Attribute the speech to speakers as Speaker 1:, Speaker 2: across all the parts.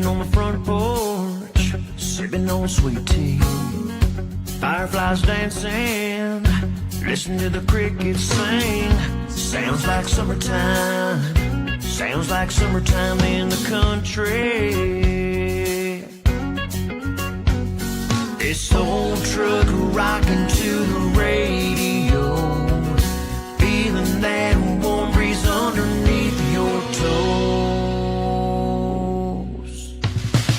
Speaker 1: sitting on the front porch, sipping on sweet tea. Fireflies dancing, listen to the crickets sing. Sounds like summertime, sounds like summertime in the country. This old truck rocking to the radio, feeling that warm breeze underneath your toes.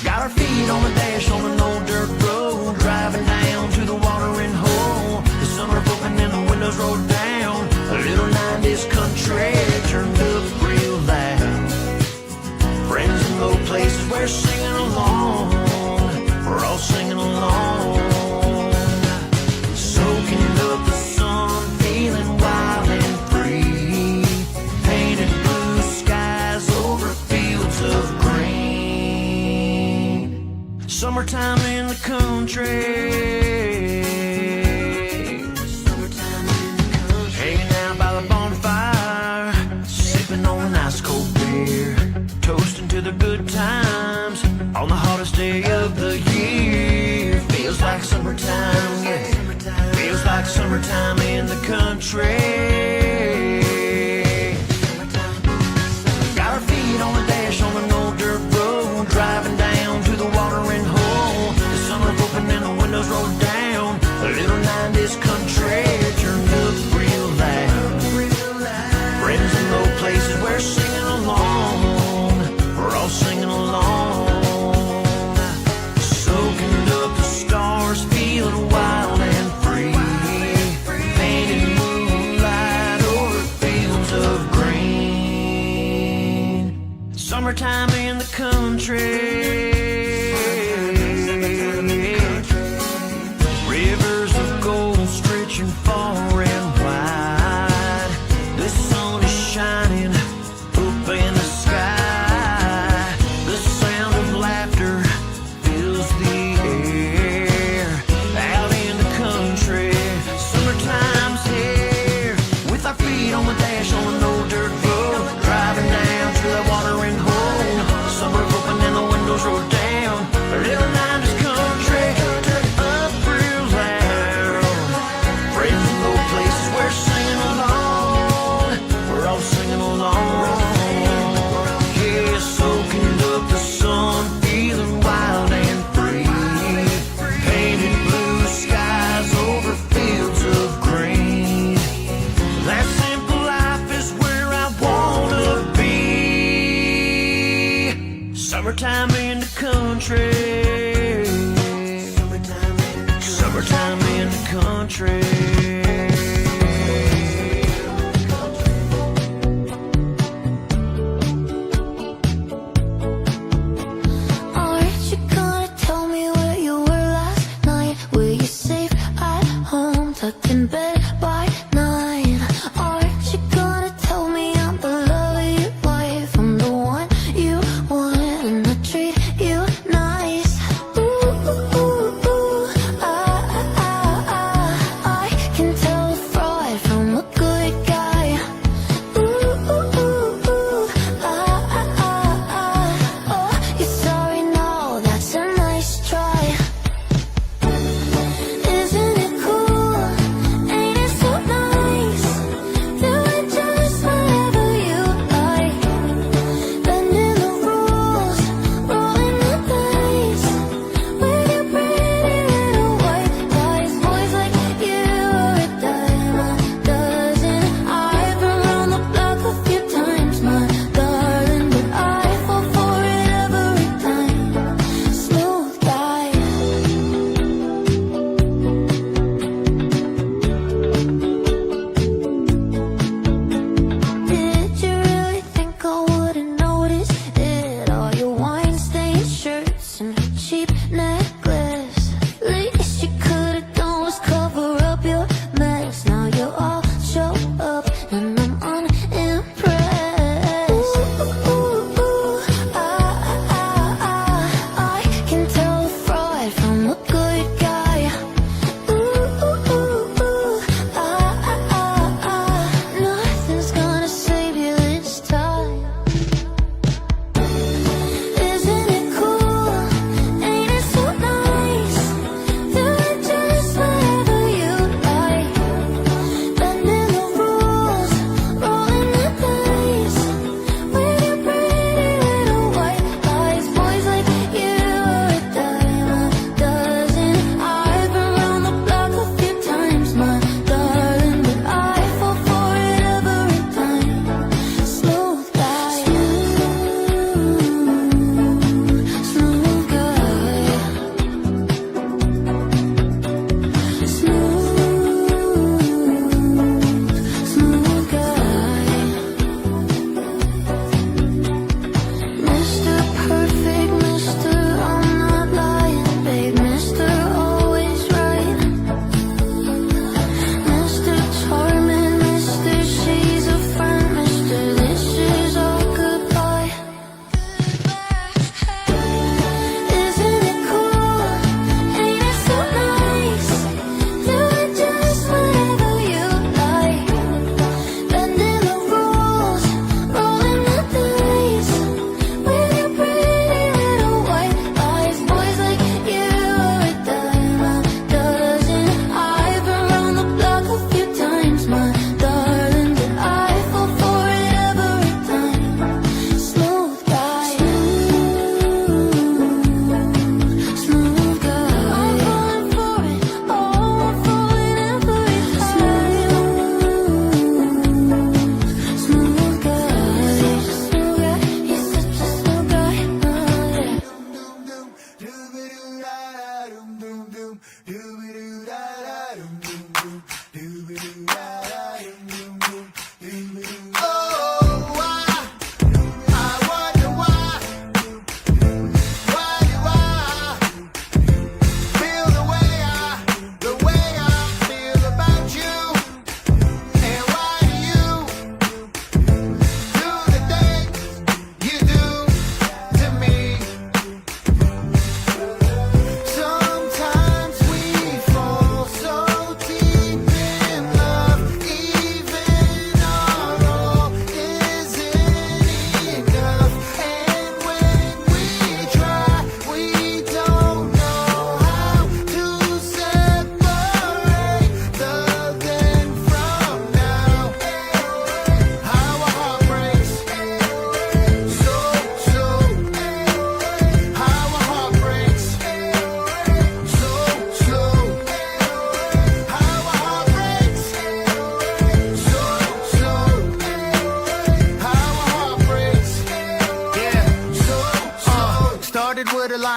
Speaker 1: Got our feet on the dash on an old dirt road, driving down to the watering hole. The sunroof open and the windows rolled down. A little 90s country turned up real loud. Friends in low places, we're singing along. We're all singing along. Soaking up the sun, feeling wild and free. Painted blue skies over fields of green. Summertime in the country. Summertime in the country. Hanging out by the bonfire, sipping on an ice cold beer, toasting to the good times on the hottest day of the year. Feels like summertime, yeah. Feels like summertime in the country. Got our feet on the dash on an old dirt road, driving down to the watering hole. The sunroof open and the windows rolled down. A little 90s country turned up real loud. Friends in low places, we're singing along. We're all singing along. Soaking up the stars, feeling wild and free. Painted moonlight over fields of green. Summertime in the country. Rivers of gold stretching far and wide. The sun is shining up in the sky. The sound of laughter fills the air. Out in the country, summertime's here. With our feet on the dash on an old dirt road, driving down to the watering hole. Summer open and the windows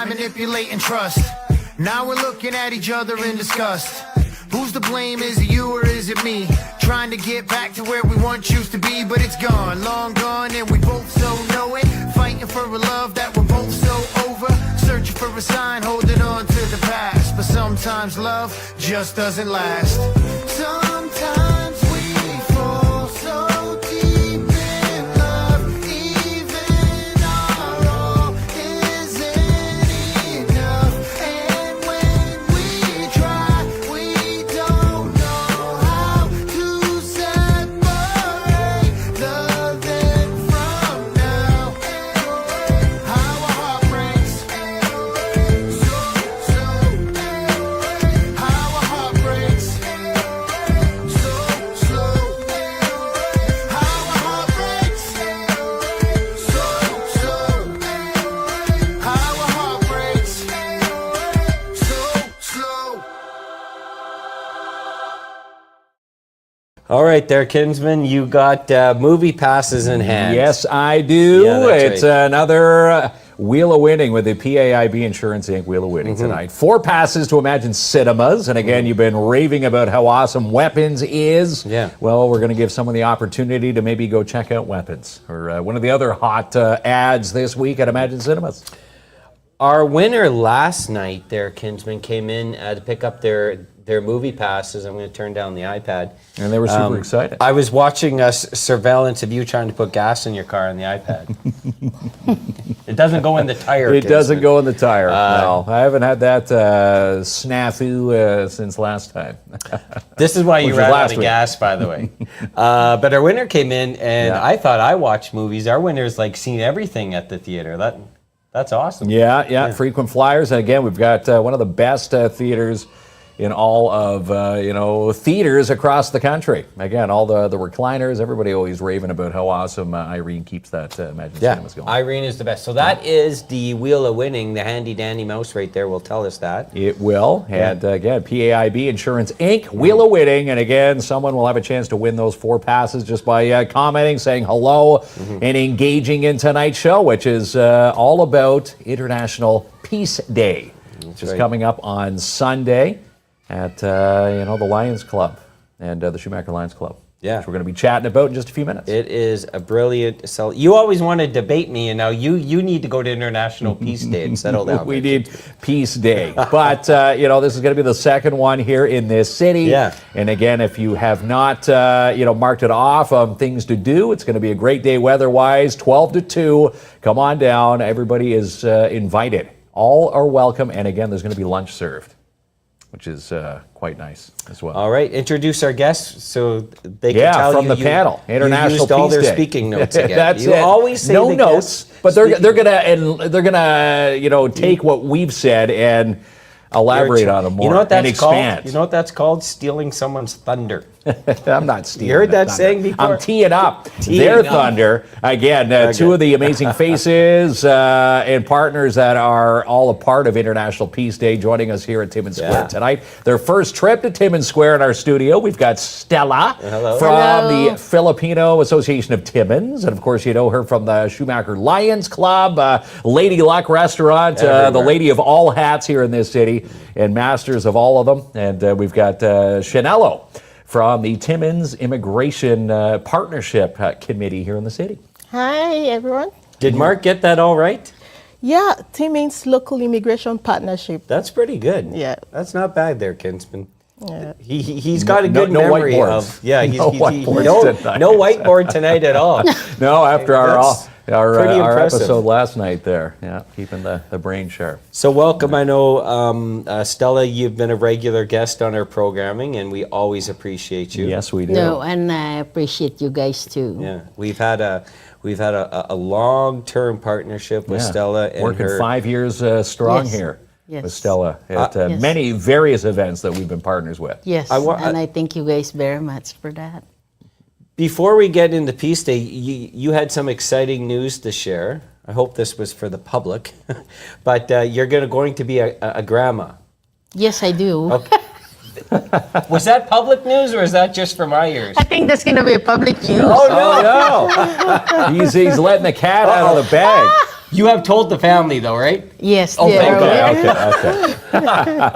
Speaker 2: Manipulate and trust. Now we're looking at each other in disgust. Who's to blame? Is it you or is it me? Trying to get back to where we once used to be, but it's gone, long gone, and we both so know it. Fighting for a love that we're both so over. Searching for a sign, holding on to the past. But sometimes love just doesn't last. Sometimes we fall so deep in love, even our all isn't enough. And when we try, we don't know how to separate the then from now. How a heart breaks, how a heart breaks, so slow. How a heart breaks, so how a heart breaks, so slow.
Speaker 3: All right, there, Kinsman. You got movie passes in hand.
Speaker 4: Yes, I do.
Speaker 3: Yeah, that's
Speaker 4: It's
Speaker 3: right.
Speaker 4: another Wheel of Winning with the PAIB Insurance Inc. Wheel of Winning tonight. 4 passes to Imagine Cinemas. And again, you've been raving about how awesome Weapons is.
Speaker 3: Yeah.
Speaker 4: Well, we're going to give someone the opportunity to maybe go check out Weapons, or one of the other hot ads this week at Imagine Cinemas.
Speaker 3: Our winner last night, there, Kinsman, came in to pick up their movie passes. I'm going to turn down the iPad.
Speaker 4: And they were super excited.
Speaker 3: I was watching a surveillance of you trying to put gas in your car on the iPad. It doesn't go in the tire.
Speaker 4: It doesn't
Speaker 3: Kinsman.
Speaker 4: go in the tire. No, I haven't had that snafu since last time.
Speaker 3: This is why you
Speaker 4: Which was
Speaker 3: ran out
Speaker 4: last
Speaker 3: of
Speaker 4: week.
Speaker 3: gas, by the way. But our winner came in, and
Speaker 4: Yeah.
Speaker 3: I thought I watched movies. Our winner's like seen everything at the theater. That's awesome.
Speaker 4: Yeah, frequent flyers. And again, we've got one of the best theaters in all of, theaters across the country. Again, all the recliners, everybody always raving about how awesome Irene keeps that Imagine Cinemas going.
Speaker 3: Irene is the best. So that is the Wheel of Winning. The handy dandy mouse right there will tell us that.
Speaker 4: It will. And again, PAIB Insurance Inc., Wheel of Winning. And again, someone will have a chance to win those 4 passes just by commenting, saying hello, and engaging in tonight's show, which is all about International Peace Day, which is coming up on Sunday at the Lions Club and the Schumacher Lions Club.
Speaker 3: Yeah.
Speaker 4: Which we're going to be chatting about in just a few minutes.
Speaker 3: It is a brilliant. You always want to debate me, and now you need to go to International Peace Day and settle down.
Speaker 4: We need Peace Day. But, this is going to be the second one here in this city.
Speaker 3: Yeah.
Speaker 4: And again, if you have not, marked it off on things to do, it's going to be a great day weather-wise, 12 to 2. Come on down. Everybody is invited. All are welcome. And again, there's going to be lunch served, which is quite nice as well.
Speaker 3: All right, introduce our guests so they can tell
Speaker 4: from
Speaker 3: you.
Speaker 4: the panel, International
Speaker 3: you used all
Speaker 4: Peace
Speaker 3: their
Speaker 4: Day.
Speaker 3: speaking notes again.
Speaker 4: That's
Speaker 3: you
Speaker 4: it.
Speaker 3: always say
Speaker 4: no
Speaker 3: the
Speaker 4: notes,
Speaker 3: guests
Speaker 4: but they're
Speaker 3: speaking.
Speaker 4: gonna take what we've said and elaborate on it more
Speaker 3: You know what that's
Speaker 4: and expand.
Speaker 3: called? You know what that's called? Stealing someone's thunder.
Speaker 4: I'm not stealing.
Speaker 3: You heard that
Speaker 4: thunder.
Speaker 3: saying before?
Speaker 4: I'm teeing up
Speaker 3: Teeing
Speaker 4: their
Speaker 3: up.
Speaker 4: thunder. Again, two of the amazing faces and partners that are all a part of International Peace Day joining us here at Timmins Square tonight. Their first trip to Timmins Square in our studio. We've got Stella from the Filipino Association of Timmins. And of course, you know her from the Schumacher Lions Club, Lady Luck Restaurant, the lady of all hats here in this city, and masters of all of them. And we've got Shanello from the Timmins Immigration Partnership Committee here in the city.
Speaker 5: Hi, everyone.
Speaker 3: Did Mark get that all right?
Speaker 5: Yeah, Timmins Local Immigration Partnership.
Speaker 3: That's pretty good.
Speaker 5: Yeah.
Speaker 3: That's not bad there, Kinsman.
Speaker 5: Yeah.
Speaker 3: He's got a good
Speaker 4: no
Speaker 3: memory
Speaker 4: whiteboards.
Speaker 3: of... Yeah,
Speaker 4: No whiteboards tonight.
Speaker 3: no whiteboard tonight at all.
Speaker 4: No, after
Speaker 3: That's
Speaker 4: our
Speaker 3: pretty impressive.
Speaker 4: episode last night there. Yeah, keeping the brain sharp.
Speaker 3: So welcome. I know, Stella, you've been a regular guest on our programming, and we always appreciate you.
Speaker 4: Yes, we do.
Speaker 6: No, and I appreciate you guys too.
Speaker 3: Yeah, we've had a long-term partnership with Stella and
Speaker 4: working
Speaker 3: her.
Speaker 4: 5 years strong
Speaker 6: Yes.
Speaker 4: here
Speaker 6: Yes.
Speaker 4: with Stella at
Speaker 6: Yes.
Speaker 4: many various events that we've been partners with.
Speaker 6: Yes, and I thank you guys very much for that.
Speaker 3: Before we get into Peace Day, you had some exciting news to share. I hope this was for the public, but you're going to be a grandma.
Speaker 6: Yes, I do.
Speaker 3: Okay. Was that public news or is that just for my ears?
Speaker 6: I think that's gonna be a public news.
Speaker 3: Oh
Speaker 4: Oh no! he's letting the cat out of the bag.
Speaker 3: You have told the family though, right?
Speaker 6: Yes,
Speaker 3: Oh,
Speaker 6: they
Speaker 3: thank
Speaker 6: are
Speaker 3: God.
Speaker 6: aware.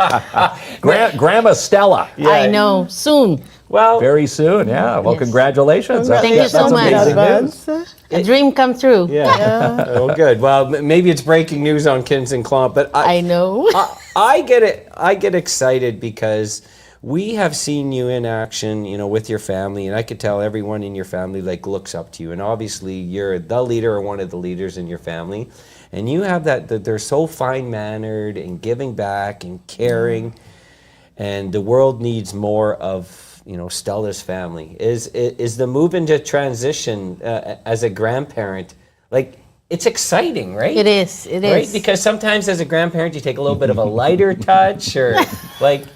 Speaker 4: Okay. Grandma Stella.
Speaker 6: I know. Soon.
Speaker 3: Well,
Speaker 4: Very soon, yeah. Well,
Speaker 6: Yes.
Speaker 4: congratulations.
Speaker 6: Thank you so
Speaker 4: That's
Speaker 6: much.
Speaker 4: amazing news.
Speaker 5: Advance.
Speaker 6: A dream come true.
Speaker 3: yeah. Oh, good. Well, maybe it's breaking news on KINZ and KLOMP, but
Speaker 6: I know.
Speaker 3: I get it. I get excited because we have seen you in action, with your family, and I could tell everyone in your family looks up to you. And obviously, you're the leader or one of the leaders in your family, and you have that they're so fine-mannered and giving back and caring, and the world needs more of Stella's family. Is the move into transition as a grandparent it's exciting, right?
Speaker 6: It is. It
Speaker 3: Right?
Speaker 6: is.
Speaker 3: Because sometimes as a grandparent, you take a little bit of a lighter touch or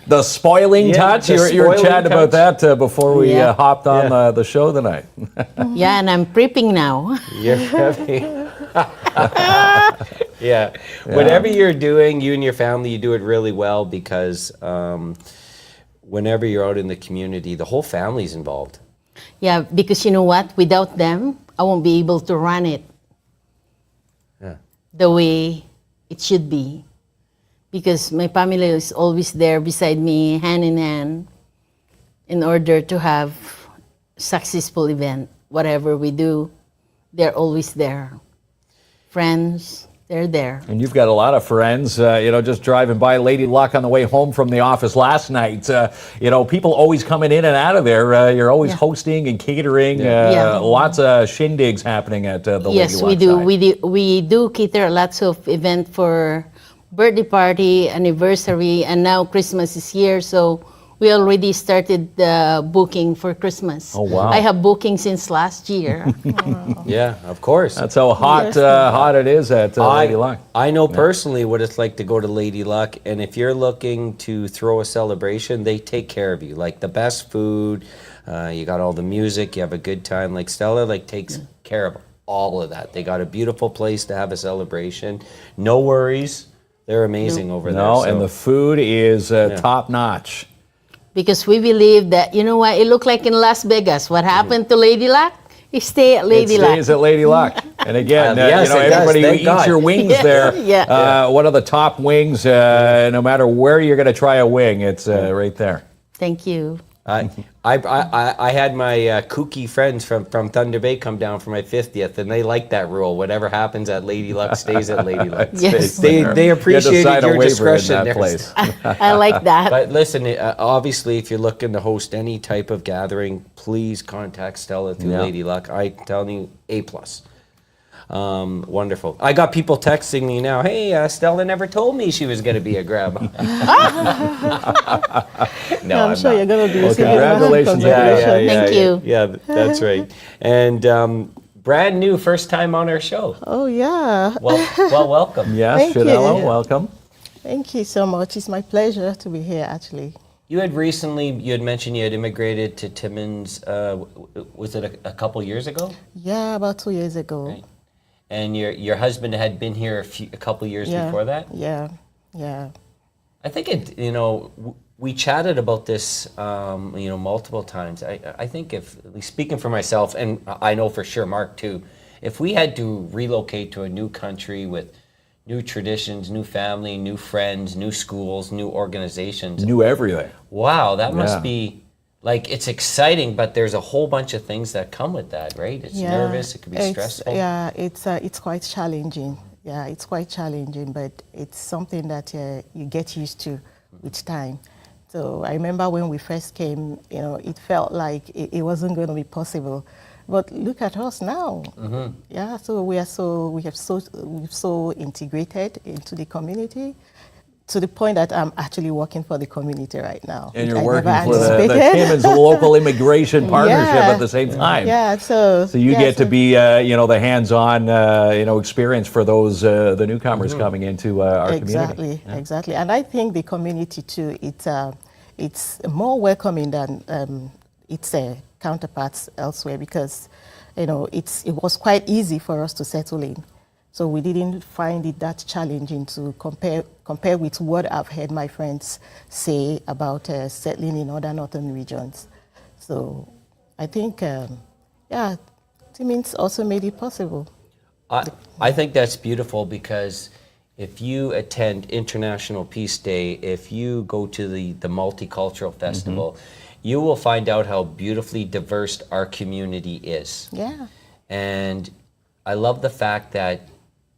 Speaker 4: The spoiling touch.
Speaker 3: the
Speaker 4: You were
Speaker 3: spoiling
Speaker 4: chatting about
Speaker 3: touch.
Speaker 4: that before we
Speaker 6: Yeah.
Speaker 4: hopped on the show tonight.
Speaker 6: Yeah, and I'm prepping now.
Speaker 3: you're heavy. Yeah. Whatever you're doing, you and your family, you do it really well because whenever you're out in the community, the whole family's involved.
Speaker 6: Yeah, because you know what? Without them, I won't be able to run it
Speaker 3: Yeah.
Speaker 6: the way it should be. Because my family is always there beside me, hand in hand, in order to have successful event. Whatever we do, they're always there. Friends, they're there.
Speaker 4: And you've got a lot of friends, just driving by Lady Luck on the way home from the office last night. People always coming in and out of there. You're always
Speaker 6: Yeah.
Speaker 4: hosting and catering.
Speaker 6: Yeah.
Speaker 4: Lots of shindigs happening at the Lady
Speaker 6: Yes,
Speaker 4: Luck
Speaker 6: we do.
Speaker 4: side.
Speaker 6: We do cater lots of event for birthday party, anniversary, and now Christmas is here, so we already started the booking for Christmas.
Speaker 4: Oh, wow.
Speaker 6: I have booking since last year.
Speaker 3: Yeah, of course.
Speaker 4: That's how hot it is at Lady Luck.
Speaker 3: I know personally what it's like to go to Lady Luck, and if you're looking to throw a celebration, they take care of you. Like the best food, you got all the music, you have a good time. Like Stella, takes care of all of that. They got a beautiful place to have a celebration. No worries. They're amazing over there.
Speaker 4: No,
Speaker 3: so-
Speaker 4: and the food is top notch.
Speaker 6: Because we believe that, you know what, it looked like in Las Vegas. What happened to Lady Luck? You stay at Lady
Speaker 4: It
Speaker 6: Luck.
Speaker 4: stays at Lady Luck. And again,
Speaker 3: Yes, it does,
Speaker 4: everybody who
Speaker 3: thank
Speaker 4: eats
Speaker 3: God.
Speaker 4: your wings
Speaker 6: Yeah,
Speaker 4: there,
Speaker 6: yeah.
Speaker 4: one of the top wings, no matter where you're going to try a wing, it's right there.
Speaker 6: Thank you.
Speaker 3: I had my kooky friends from Thunder Bay come down for my 50th, and they like that rule. Whatever happens at Lady Luck stays at Lady Luck.
Speaker 6: Yes.
Speaker 3: They
Speaker 4: You had to
Speaker 3: appreciated
Speaker 4: sign a
Speaker 3: your
Speaker 4: waiver
Speaker 3: discretion
Speaker 4: in
Speaker 3: there.
Speaker 4: that place.
Speaker 6: I like that.
Speaker 3: But listen, obviously, if you're looking to host any type of gathering, please contact Stella through
Speaker 4: Yeah.
Speaker 3: Lady Luck. I'm telling you, A+. Wonderful. I got people texting me now, hey, Stella never told me she was going to be a grandma. No,
Speaker 5: I'm sure you're going to be
Speaker 4: Well,
Speaker 5: receiving
Speaker 4: congratulations,
Speaker 5: congratulations.
Speaker 6: Thank you.
Speaker 3: Yeah, that's right. And brand new, first time on our show.
Speaker 5: Oh, yeah.
Speaker 3: Well, welcome.
Speaker 4: Yes,
Speaker 5: Thank you.
Speaker 4: Fidello, welcome.
Speaker 5: Thank you so much. It's my pleasure to be here, actually.
Speaker 3: You had recently, you had mentioned you had immigrated to Timmins, was it a couple years ago?
Speaker 5: Yeah, about 2 years ago.
Speaker 3: Right. And your husband had been here a couple years before that?
Speaker 5: Yeah, yeah.
Speaker 3: I think we chatted about this, multiple times. I think if, at least speaking for myself, and I know for sure Mark too, if we had to relocate to a new country with new traditions, new family, new friends, new schools, new organizations.
Speaker 4: New everything.
Speaker 3: Wow, that
Speaker 4: Yeah.
Speaker 3: must be, like, it's exciting, but there's a whole bunch of things that come with that, right? It's nervous, it could be stressful.
Speaker 5: Yeah, it's quite challenging. Yeah, it's quite challenging, but it's something that you get used to with time. So I remember when we first came, it felt like it wasn't going to be possible. But look at us now. Mm-hmm. Yeah, so we've so integrated into the community to the point that I'm actually working for the community right now.
Speaker 4: And you're working for the Timmins local immigration partnership at the same time.
Speaker 5: Yeah, so
Speaker 4: you get to be, the hands-on, experience for those the newcomers coming into our community.
Speaker 5: Exactly. And I think the community too, it's more welcoming than its counterparts elsewhere, because it was quite easy for us to settle in. So we didn't find it that challenging to compare with what I've heard my friends say about settling in other northern regions. So I think, Timmins also made it possible.
Speaker 3: I think that's beautiful, because if you attend International Peace Day, if you go to the Multicultural Festival, you will find out how beautifully diverse our community is.
Speaker 5: Yeah.
Speaker 3: And I love the fact that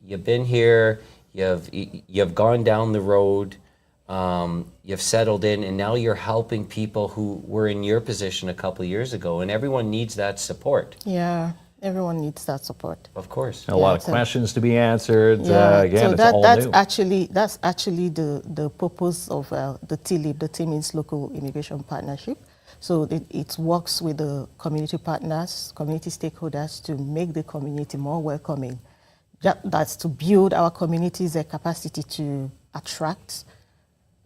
Speaker 3: you've been here, you've gone down the road, you've settled in, and now you're helping people who were in your position a couple of years ago, and everyone needs that support.
Speaker 5: Yeah, everyone needs that support.
Speaker 3: Of course.
Speaker 4: A lot of questions to be answered.
Speaker 5: Yeah,
Speaker 4: Again,
Speaker 5: so
Speaker 4: it's all
Speaker 5: that's
Speaker 4: new.
Speaker 5: actually the purpose of the TLIP, the Timmins Local Immigration Partnership. So it works with the community partners, community stakeholders to make the community more welcoming. That's to build our community's capacity to attract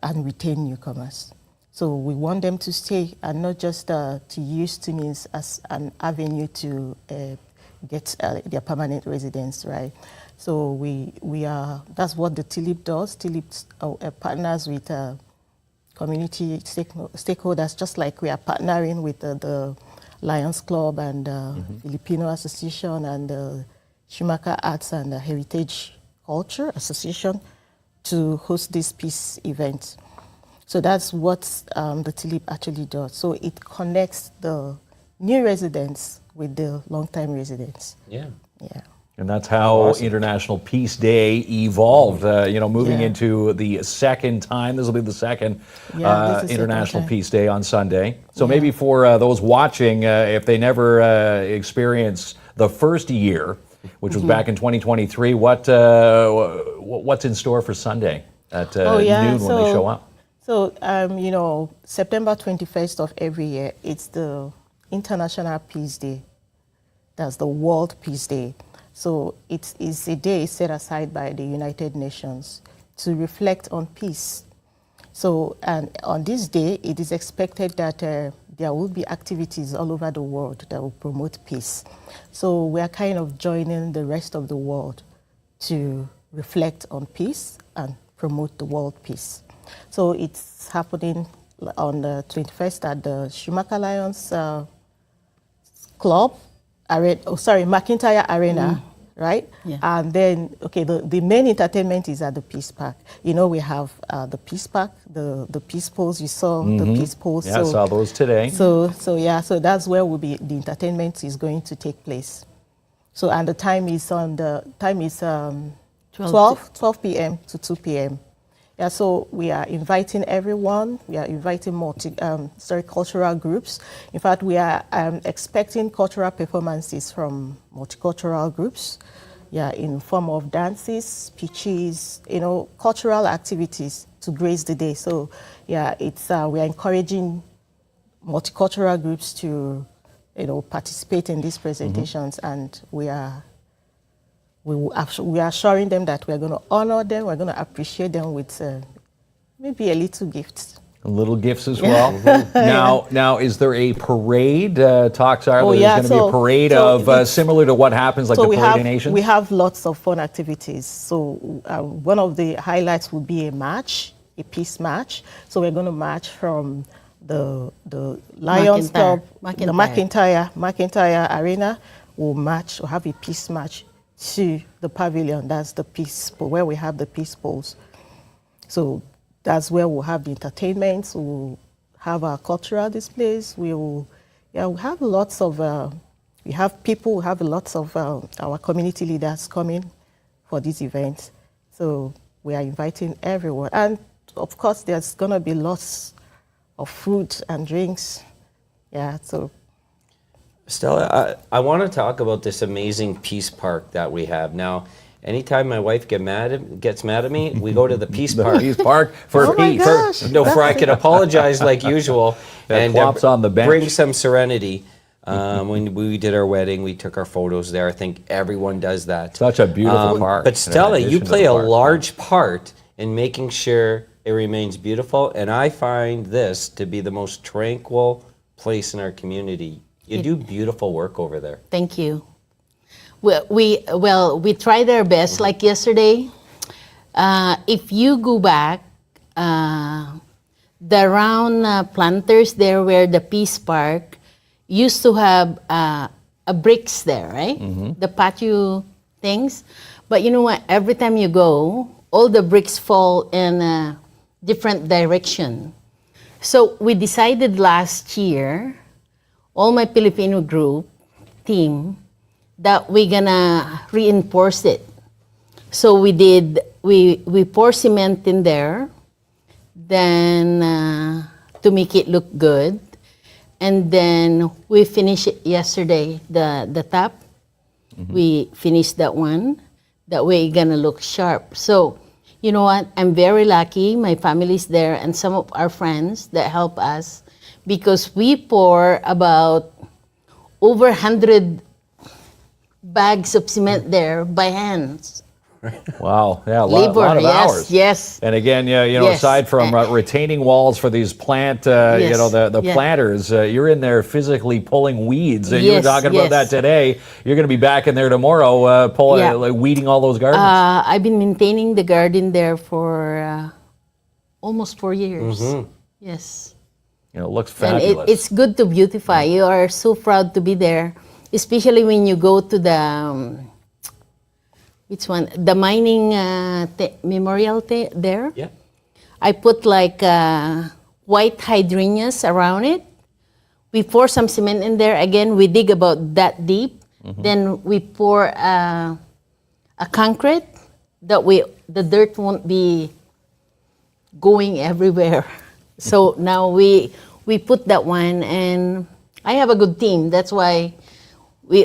Speaker 5: and retain newcomers. So we want them to stay and not just to use Timmins as an avenue to get their permanent residence, right? So that's what the TLIP does. TLIP partners with community stakeholders, just like we are partnering with the Lions Club and Filipino Association and the Schumacher Arts and Heritage Culture Association to host this peace event. So that's what the TLIP actually does. So it connects the new residents with the long-time residents.
Speaker 3: Yeah.
Speaker 5: Yeah.
Speaker 4: And that's how International Peace Day evolved, moving into the second time. This will be the second International Peace Day on Sunday. So maybe for those watching, if they never experienced the first year, which was back in 2023, what's in store for Sunday at noon when they show up?
Speaker 5: So, September 21st of every year, it's the International Peace Day. That's the World Peace Day. So it's a day set aside by the United Nations to reflect on peace. So, and on this day, it is expected that there will be activities all over the world that will promote peace. So we are kind of joining the rest of the world to reflect on peace and promote the world peace. So it's happening on the 21st at the Schumacher Lions Club. McIntyre Arena, right? Yeah. And then, the main entertainment is at the Peace Park. We have the Peace Park, the Peace Poles. You saw the Peace Poles.
Speaker 4: Yeah, I saw those today.
Speaker 5: So that's where the entertainment is going to take place. So, and the time is 12 p.m. to 2 p.m. Yeah, so we are inviting everyone. We are inviting cultural groups. In fact, we are expecting cultural performances from multicultural groups, in form of dances, speeches, cultural activities to grace the day. So, we are encouraging multicultural groups to, participate in these presentations, and we are assuring them that we're going to honor them, we're going to appreciate them with maybe a little gift.
Speaker 4: Little gifts as well. Now, is there a parade? Talks are
Speaker 5: Oh,
Speaker 4: there's
Speaker 5: yeah,
Speaker 4: going to be a
Speaker 5: so-
Speaker 4: parade
Speaker 5: so
Speaker 4: of similar to what happens like
Speaker 5: So
Speaker 4: the
Speaker 5: we
Speaker 4: Parade
Speaker 5: have
Speaker 4: of Nations?
Speaker 5: we have lots of fun activities. So one of the highlights will be a march, a peace march. So we're going to march from the Lions Club, the McIntyre Arena. We'll march. We'll have a peace march to the pavilion. That's the peace pole, where we have the peace poles. So that's where we'll have the entertainment. We'll have our cultural displays. We'll have lots of. We have people. We have lots of our community leaders coming for this event. So we are inviting everyone, and of course, there's gonna be lots of food and drinks. Yeah. So.
Speaker 3: Stella, I want to talk about this amazing Peace Park that we have now. Anytime my wife gets mad at me, we go to the Peace
Speaker 4: The
Speaker 3: Park.
Speaker 4: Peace Park for
Speaker 5: Oh my
Speaker 4: peace.
Speaker 5: gosh.
Speaker 3: For I can apologize like usual and
Speaker 4: plops on the bench.
Speaker 3: bring some serenity. When we did our wedding, we took our photos there. I think everyone does that.
Speaker 4: Such a beautiful park.
Speaker 3: But Stella,
Speaker 4: in
Speaker 3: you
Speaker 4: addition to
Speaker 3: play
Speaker 4: the
Speaker 3: a
Speaker 4: park.
Speaker 3: large part in making sure it remains beautiful, and I find this to be the most tranquil place in our community. You do beautiful work over there.
Speaker 6: Thank you. We tried our best. Like yesterday, if you go back, the round planters there where the Peace Park used to have a bricks there, right? The patio things. But you know what? Every time you go, all the bricks fall in a different direction. So we decided last year, all my Filipino group team, that we're gonna reinforce it. So we pour cement in there, then to make it look good, and then we finished it yesterday. The top, we finished that one. That way it's gonna look sharp. So you know what? I'm very lucky. My family's there, and some of our friends that help us, because we pour about over 100 bags of cement there by hands.
Speaker 4: Wow, yeah, a
Speaker 6: Labor,
Speaker 4: lot of
Speaker 6: yes,
Speaker 4: hours.
Speaker 6: yes.
Speaker 4: And again,
Speaker 6: Yes.
Speaker 4: aside from retaining walls for these plant,
Speaker 6: Yes.
Speaker 4: the
Speaker 6: Yeah.
Speaker 4: planters, you're in there physically pulling weeds. You were
Speaker 6: Yes,
Speaker 4: talking about that
Speaker 6: yes.
Speaker 4: today. You're going to be back in there tomorrow,
Speaker 6: Yeah.
Speaker 4: weeding all those gardens.
Speaker 6: I've been maintaining the garden there for almost 4 years. Yes.
Speaker 4: It looks
Speaker 6: And
Speaker 4: fabulous.
Speaker 6: it's good to beautify. You are so proud to be there, especially when you go to the which one? The mining memorial there.
Speaker 3: Yeah.
Speaker 6: I put like white hydrangeas around it. We pour some cement in there. Again, we dig about that deep. Then we pour a concrete that the dirt won't be going everywhere. So now we put that one, and I have a good team. That's why we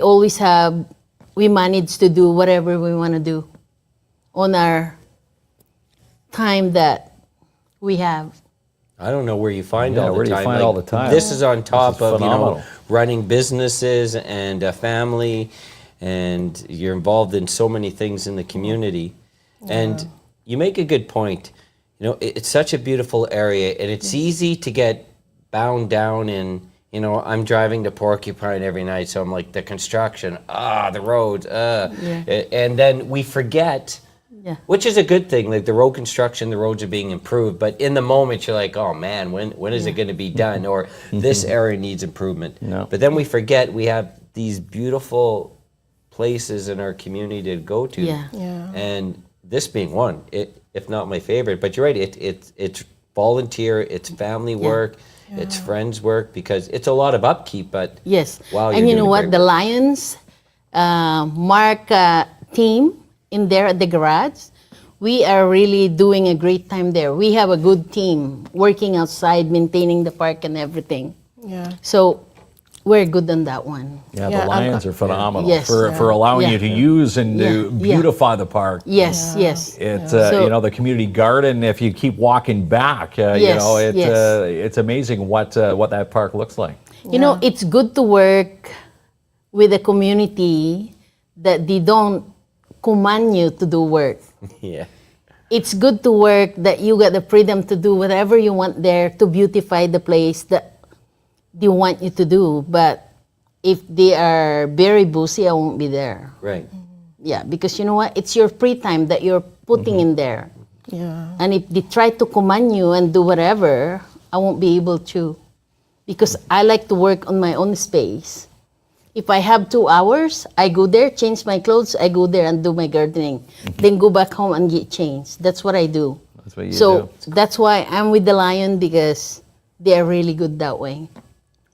Speaker 6: manage to do whatever we want to do on our time that we have.
Speaker 3: I don't know where you find
Speaker 4: Yeah,
Speaker 3: all the
Speaker 4: where do you
Speaker 3: time.
Speaker 4: find all the time?
Speaker 3: This is on top
Speaker 4: is
Speaker 3: of
Speaker 4: phenomenal.
Speaker 3: running businesses and a family, and you're involved in so many things in the community. And you make a good point. It's such a beautiful area, and it's easy to get bound down in. I'm driving to Porcupine every night, so I'm like, the construction, the roads, and then we forget.
Speaker 6: Yeah.
Speaker 3: Which is a good thing, like the road construction, the roads are being improved, but in the moment you're like, oh man, when is it going to be done? Or this area needs improvement.
Speaker 4: No.
Speaker 3: But then we forget we have these beautiful places in our community to go to.
Speaker 6: Yeah.
Speaker 5: Yeah.
Speaker 3: And this being one, if not my favorite, but you're right, it's volunteer, it's family work, it's friends work, because it's a lot of upkeep, but
Speaker 6: Yes.
Speaker 3: wow,
Speaker 6: And you
Speaker 3: you're
Speaker 6: know
Speaker 3: doing
Speaker 6: what?
Speaker 3: great
Speaker 6: The
Speaker 3: work.
Speaker 6: Lions Mark team in there at the garage, we are really doing a great time there. We have a good team working outside, maintaining the park and everything.
Speaker 5: Yeah.
Speaker 6: So we're good on that one.
Speaker 4: Yeah,
Speaker 5: Yeah,
Speaker 4: the Lions are phenomenal
Speaker 6: Yes.
Speaker 4: for allowing
Speaker 6: Yeah.
Speaker 4: you to use and to
Speaker 6: Yeah.
Speaker 4: beautify the park.
Speaker 6: Yes, yes.
Speaker 4: It's
Speaker 6: So-
Speaker 4: the community garden. If you keep walking back,
Speaker 6: Yes,
Speaker 4: it's amazing what that park looks like.
Speaker 6: You know, it's good to work with a community that they don't command you to do work.
Speaker 3: Yeah.
Speaker 6: it's good to work that you got the freedom to do whatever you want there to beautify the place that they want you to do. But if they are very busy, I won't be there.
Speaker 3: Right.
Speaker 6: Yeah, because you know what? It's your free time that you're putting in there.
Speaker 5: Yeah.
Speaker 6: And if they try to command you and do whatever, I won't be able to. Because I like to work on my own space. If I have 2 hours, I go there, change my clothes, I go there and do my gardening. Then go back home and get changed. That's what I do.
Speaker 4: That's what you
Speaker 6: So
Speaker 4: do.
Speaker 6: that's why I'm with the Lion, because they are really good that way.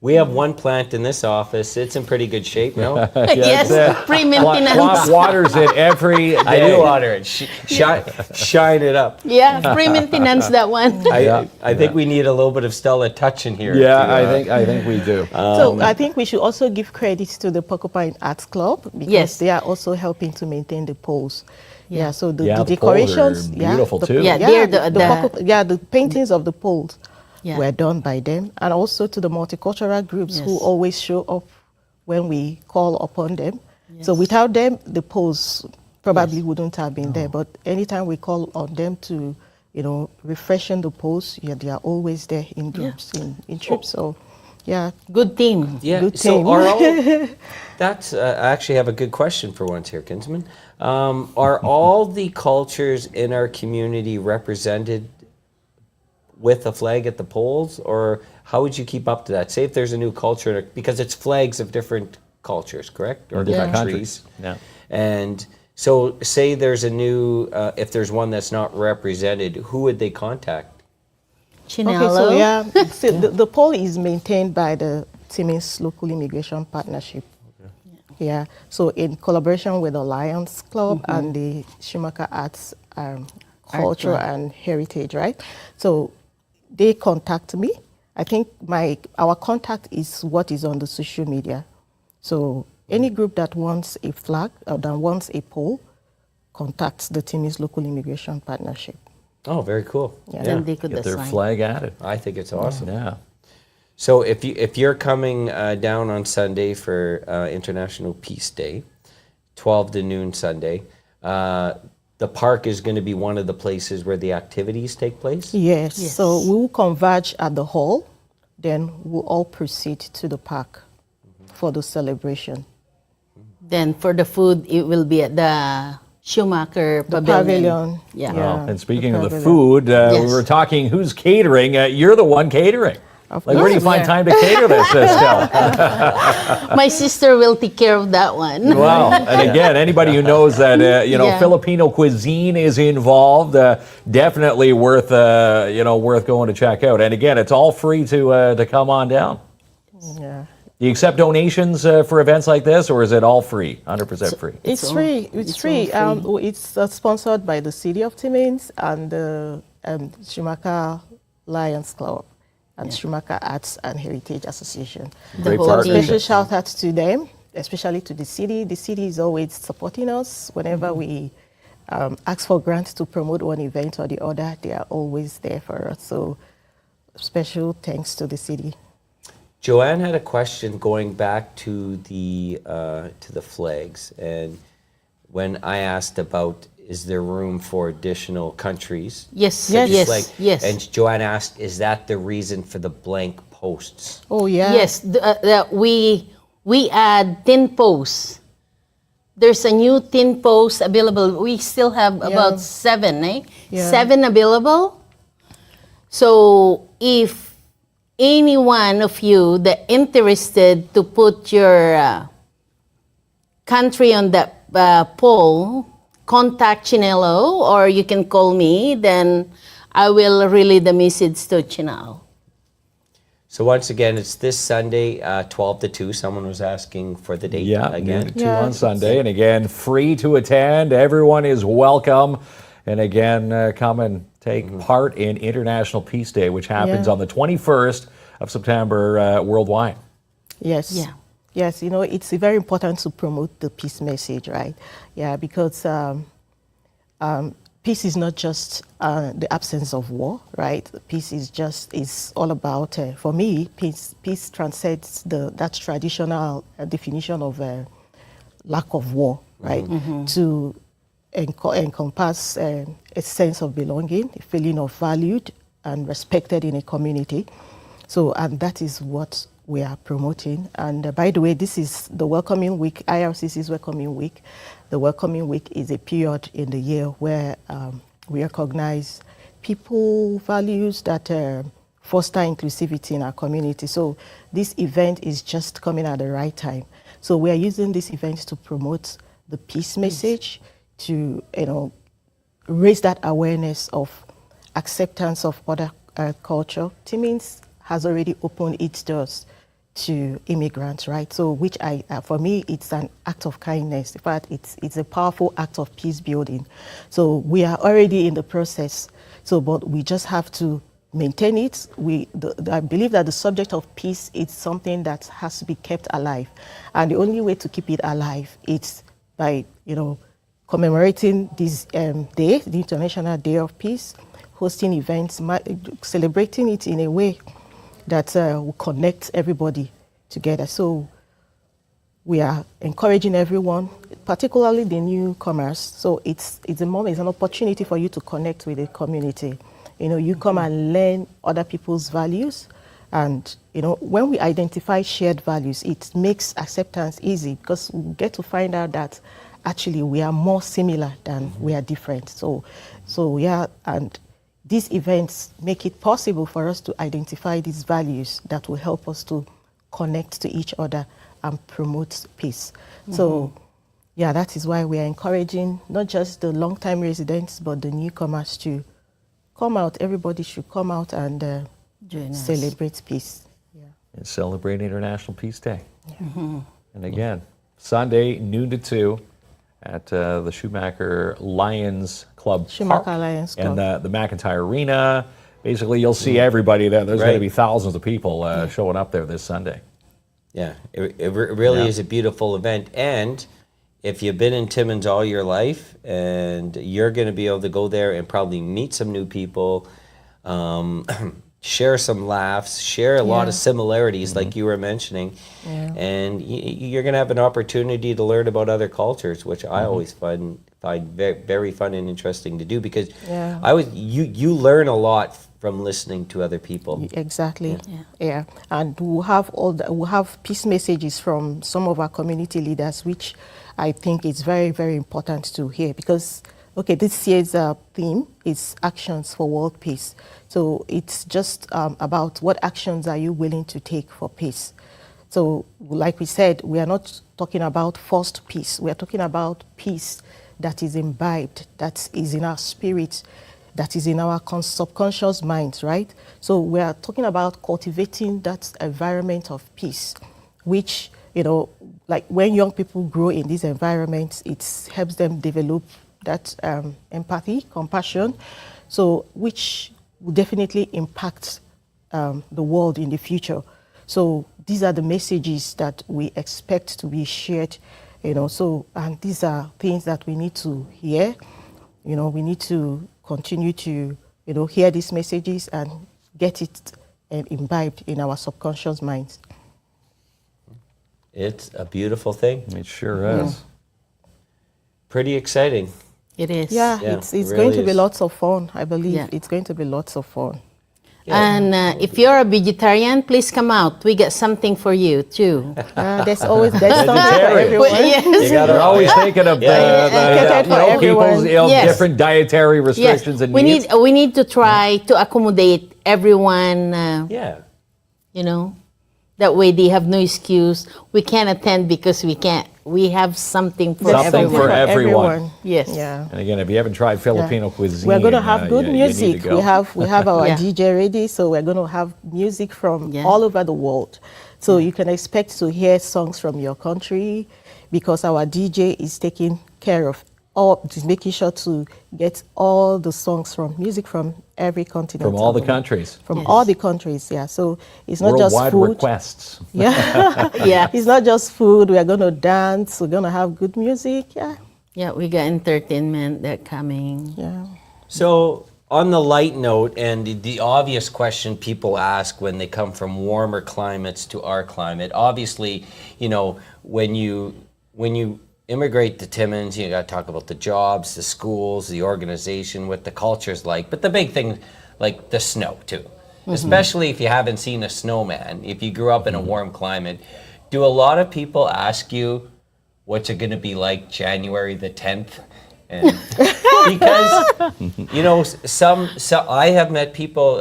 Speaker 3: We have one plant in this office. It's in pretty good shape, no?
Speaker 6: Yes, pre-maintenance.
Speaker 4: Waters it every day.
Speaker 3: I do water it. Shine it up.
Speaker 6: Yeah, pre-maintenance that one.
Speaker 3: I think we need a little bit of Stella touch in here.
Speaker 4: Yeah,
Speaker 3: to,
Speaker 4: I think we do.
Speaker 5: So I think we should also give credit to the Porcupine Arts Club, because
Speaker 6: Yes.
Speaker 5: they are also helping to maintain the poles. Yeah, so the,
Speaker 4: Yeah,
Speaker 5: the
Speaker 4: the poles are
Speaker 5: decorations,
Speaker 4: beautiful too.
Speaker 6: Yeah, they're the
Speaker 5: the paintings of the poles
Speaker 6: Yeah.
Speaker 5: were done by them, and also to the multicultural groups who
Speaker 6: Yes.
Speaker 5: always show up when we call upon them. So without them, the poles probably wouldn't have been there. But anytime we call on them to, refreshen the poles, they are always there in groups, in trips. So, yeah.
Speaker 6: Good team.
Speaker 3: Yeah.
Speaker 5: Good
Speaker 3: So
Speaker 5: team.
Speaker 3: are all that's I actually have a good question for once here, Kinsman. Are all the cultures in our community represented with a flag at the polls, or how would you keep up to that? Say if there's a new culture, because it's flags of different cultures, correct, or
Speaker 4: Different
Speaker 3: countries.
Speaker 4: Yeah.
Speaker 3: And so, say there's a new, if there's one that's not represented, who would they contact?
Speaker 6: Chinelo.
Speaker 5: Okay, so yeah, so the pole is maintained by the Timmins Local Immigration Partnership. Yeah, so in collaboration with the Lions Club and the Schumacher Arts Culture
Speaker 6: Club.
Speaker 5: and Heritage, right? So they contact me. I think our contact is what is on the social media. So any group that wants a flag or that wants a pole contacts the Timmins Local Immigration Partnership.
Speaker 3: Oh, very cool.
Speaker 5: Yeah.
Speaker 6: Then they could
Speaker 4: Get their
Speaker 6: assign.
Speaker 4: flag added.
Speaker 3: I think it's awesome.
Speaker 4: Yeah.
Speaker 3: So if you're coming down on Sunday for International Peace Day, 12 to noon Sunday, the park is going to be one of the places where the activities take place?
Speaker 5: Yes.
Speaker 6: Yes.
Speaker 5: So we will converge at the hall, then we'll all proceed to the park for the celebration.
Speaker 6: Then for the food, it will be at the Schumacher
Speaker 5: The
Speaker 6: Pavilion.
Speaker 5: pavilion.
Speaker 6: Yeah.
Speaker 5: Yeah.
Speaker 4: And speaking of the
Speaker 5: pavilion.
Speaker 4: food,
Speaker 6: Yes.
Speaker 4: we were talking who's catering. You're the one catering.
Speaker 5: Of
Speaker 4: Like, where do you
Speaker 5: course,
Speaker 4: find
Speaker 5: yeah.
Speaker 4: time to cater this, Stella?
Speaker 6: My sister will take care of that one.
Speaker 4: Wow. And again, anybody who knows that,
Speaker 6: Yeah.
Speaker 4: Filipino cuisine is involved, definitely worth going to check out. And again, it's all free to come on down.
Speaker 5: Yeah.
Speaker 4: Do you accept donations for events like this, or is it all free, 100% free?
Speaker 5: It's
Speaker 6: all-
Speaker 5: free. It's
Speaker 6: it's
Speaker 5: free.
Speaker 6: all free.
Speaker 5: It's sponsored by the City of Timmins and the Schumacher Lions Club and Schumacher Arts and Heritage Association.
Speaker 4: Great
Speaker 6: whole
Speaker 4: partnership.
Speaker 5: Special shout out to them, especially to the city. The city is always supporting us whenever we ask for grants to promote one event or the other. They are always there for us. So special thanks to the city.
Speaker 3: Joanne had a question going back to the flags, and when I asked about is there room for additional countries?
Speaker 6: Yes,
Speaker 5: Yes.
Speaker 6: yes,
Speaker 3: Like,
Speaker 6: yes.
Speaker 3: And Joanne asked, is that the reason for the blank posts?
Speaker 5: Oh yeah.
Speaker 6: Yes, we add tin posts. There's a new tin post available. We still have about 7, eh?
Speaker 5: Yeah.
Speaker 6: 7 available. So if any one of you that interested to put your country on that poll, contact Chinelo, or you can call me, then I will relay the message to Chinelo.
Speaker 3: So once again, it's this Sunday, 12 to 2. Someone was asking for the date
Speaker 4: Yeah,
Speaker 3: again.
Speaker 4: noon to 2 on Sunday. And again, free to attend. Everyone is welcome. And again, come and take part in International Peace Day, which happens
Speaker 5: Yeah.
Speaker 4: on the 21st of September worldwide.
Speaker 5: Yes.
Speaker 6: Yeah.
Speaker 5: Yes, it's very important to promote the peace message, right? Yeah, because peace is not just the absence of war, right? Peace is all about, for me, peace transcends that traditional definition of lack of war, right? To encompass a sense of belonging, a feeling of valued and respected in a community. So, and that is what we are promoting. And by the way, this is the Welcoming Week, IRCC's Welcoming Week. The Welcoming Week is a period in the year where we recognize people values that foster inclusivity in our community. So this event is just coming at the right time. So we are using this event to promote the peace message, to raise that awareness of acceptance of other culture. Timmins has already opened its doors to immigrants, right? So which for me, it's an act of kindness. In fact, it's a powerful act of peace building. So we are already in the process. So, but we just have to maintain it. I believe that the subject of peace is something that has to be kept alive. And the only way to keep it alive is by, commemorating this day, the International Day of Peace, hosting events, celebrating it in a way that will connect everybody together. So we are encouraging everyone, particularly the newcomers. So it's an opportunity for you to connect with the community. You come and learn other people's values. And, when we identify shared values, it makes acceptance easy because we get to find out that actually we are more similar than we are different. So yeah, and these events make it possible for us to identify these values that will help us to connect to each other and promote peace. So yeah, that is why we are encouraging not just the long-time residents, but the newcomers to come out. Everybody should come out and celebrate peace. Yeah.
Speaker 4: And celebrate International Peace Day. Yeah. And again, Sunday, noon to 2 at the Schumacher Lions Club
Speaker 5: Schumacher
Speaker 4: Park
Speaker 5: Lions Club.
Speaker 4: and the McIntyre Arena. Basically, you'll see everybody there. There's going to be thousands of people showing up there this Sunday.
Speaker 3: Yeah, it really is a beautiful event. And if you've been in Timmins all your life, and you're going to be able to go there and probably meet some new people, share some laughs, share a lot of similarities like you were mentioning, and you're going to have an opportunity to learn about other cultures, which I always find very fun and interesting to do, because you learn a lot from listening to other people.
Speaker 5: Exactly. Yeah. And we'll have peace messages from some of our community leaders, which I think is very, very important to hear, because this year's theme is Actions for World Peace. So it's just about what actions are you willing to take for peace. So like we said, we are not talking about forced peace. We are talking about peace that is imbibed, that is in our spirit, that is in our subconscious minds, right? So we are talking about cultivating that environment of peace, which, like when young people grow in these environments, it helps them develop that empathy, compassion, so which will definitely impact the world in the future. So these are the messages that we expect to be shared, so, and these are things that we need to hear. We need to continue to, hear these messages and get it imbibed in our subconscious minds.
Speaker 3: It's a beautiful thing.
Speaker 4: It sure is.
Speaker 3: Pretty exciting.
Speaker 6: It is.
Speaker 5: Yeah, it's
Speaker 3: really
Speaker 5: going to be
Speaker 3: is.
Speaker 5: lots of fun. I believe it's going to be lots of fun.
Speaker 6: And if you're a vegetarian, please come out. We got something for you too.
Speaker 5: There's something for everyone.
Speaker 6: Yes.
Speaker 4: They're always thinking of people's different dietary restrictions and needs.
Speaker 6: We need to try to accommodate everyone. That way they have no excuse. We can't attend because we can't. We have something for
Speaker 4: everyone.
Speaker 6: Yes.
Speaker 5: Yeah.
Speaker 4: And again, if you haven't tried Filipino cuisine,
Speaker 5: we're going to have good music. We have our
Speaker 6: Yeah.
Speaker 5: DJ ready, so we're going to have music from all over the world. So you can expect to hear songs from your country, because our DJ is taking care of just making sure to get all the songs from music from every continent.
Speaker 4: From all the countries.
Speaker 5: From all the countries, yeah. So it's not just food.
Speaker 4: Worldwide requests.
Speaker 5: Yeah.
Speaker 6: Yeah.
Speaker 5: It's not just food. We are going to dance. We're going to have good music. Yeah.
Speaker 6: Yeah, we got entertainment that coming.
Speaker 5: Yeah.
Speaker 3: So on the light note, and the obvious question people ask when they come from warmer climates to our climate, obviously, when you immigrate to Timmins, you got to talk about the jobs, the schools, the organization, what the culture's like. But the big thing, like the snow too. Especially if you haven't seen a snowman, if you grew up in a warm climate. Do a lot of people ask you, what's it going to be like January the 10th? And because, you know, some I have met people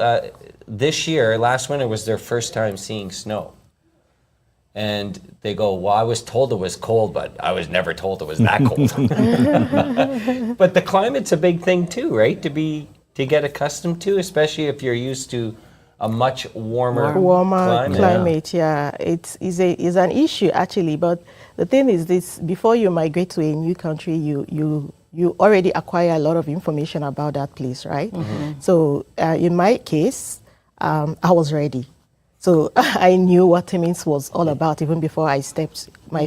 Speaker 3: this year, last winter was their first time seeing snow. And they go, well, I was told it was cold, but I was never told it was that cold. But the climate's a big thing too, right? To get accustomed to, especially if you're used to a much warmer
Speaker 5: climate. Yeah, it's an issue actually. But the thing is this: before you migrate to a new country, you already acquire a lot of information about that place, right? So in my case, I was ready. So I knew what Timmins was all about even before I stepped my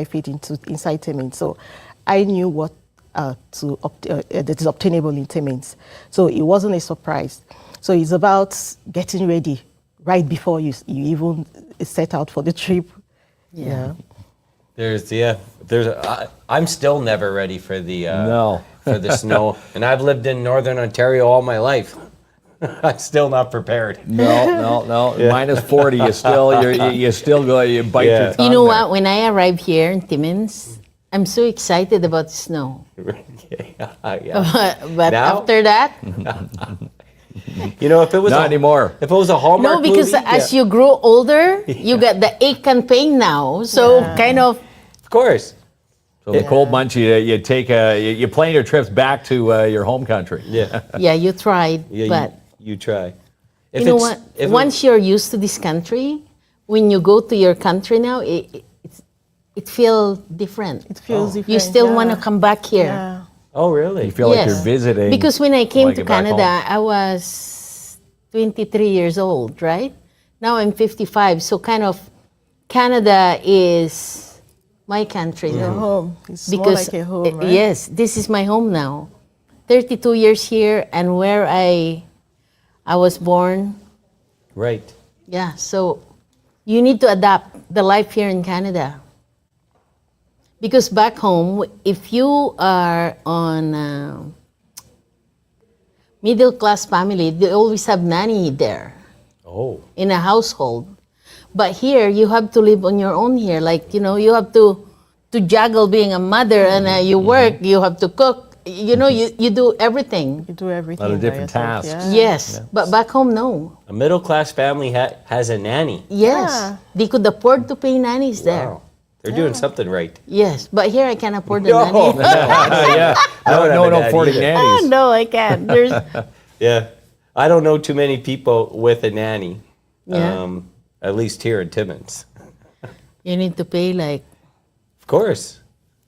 Speaker 5: feet inside Timmins. So I knew what that is obtainable in Timmins. So it wasn't a surprise. So it's about getting ready right before you even set out for the trip. Yeah. I'm still never ready for the for the snow, and I've lived in Northern Ontario all my life. I'm still not prepared.
Speaker 4: No. Yeah. Minus 40, you still go, you bite your tongue.
Speaker 6: You know what? When I arrived here in Timmins, I'm so excited about snow.
Speaker 3: Yeah.
Speaker 6: But
Speaker 3: Now?
Speaker 6: after that,
Speaker 3: you know, if it was
Speaker 4: not anymore.
Speaker 3: If it was a Hallmark
Speaker 6: no, because
Speaker 3: movie,
Speaker 6: as you grow older, you get the ache and pain now. So kind of.
Speaker 3: of course.
Speaker 4: So the cold months, you plan your trips back to your home country.
Speaker 3: Yeah.
Speaker 6: Yeah, you tried,
Speaker 3: Yeah,
Speaker 6: but
Speaker 3: you try.
Speaker 6: you know what? Once you're used to this country, when you go to your country now, it feels different.
Speaker 5: It feels different.
Speaker 6: You still want to come back here.
Speaker 5: Yeah.
Speaker 3: Oh, really?
Speaker 4: You feel like you're visiting.
Speaker 6: Because when I came
Speaker 4: like
Speaker 6: to
Speaker 4: it back
Speaker 6: Canada,
Speaker 4: home.
Speaker 6: I was 23 years old, right? Now I'm 55, so kind of Canada is my country
Speaker 5: Your
Speaker 6: now.
Speaker 5: home. It's more like a home, right?
Speaker 6: Yes, this is my home now. 32 years here, and where I was born.
Speaker 3: Right.
Speaker 6: Yeah, so you need to adapt the life here in Canada. Because back home, if you are on a middle class family, they always have nanny there.
Speaker 3: Oh.
Speaker 6: In a household. But here, you have to live on your own here. Like, you know, you have to juggle being a mother and you work, you have to cook. You know, you do everything.
Speaker 5: You do everything.
Speaker 4: A lot of
Speaker 5: by
Speaker 4: different
Speaker 5: yourself,
Speaker 4: tasks.
Speaker 5: Yeah.
Speaker 6: Yes, but back home, no.
Speaker 3: A middle-class family has a nanny.
Speaker 6: Yes,
Speaker 5: Yeah.
Speaker 6: they could afford to pay nannies there.
Speaker 3: Wow. They're doing something right.
Speaker 6: Yes, but here I can't afford a
Speaker 3: No.
Speaker 6: nanny.
Speaker 4: Yeah.
Speaker 3: don't have
Speaker 4: No
Speaker 3: a dad
Speaker 4: 40
Speaker 3: either.
Speaker 4: nannies.
Speaker 6: No, I can't. There's
Speaker 3: Yeah. I don't know too many people with a nanny.
Speaker 6: Yeah.
Speaker 3: At least here in Timmins.
Speaker 6: you need to pay like
Speaker 3: Of course.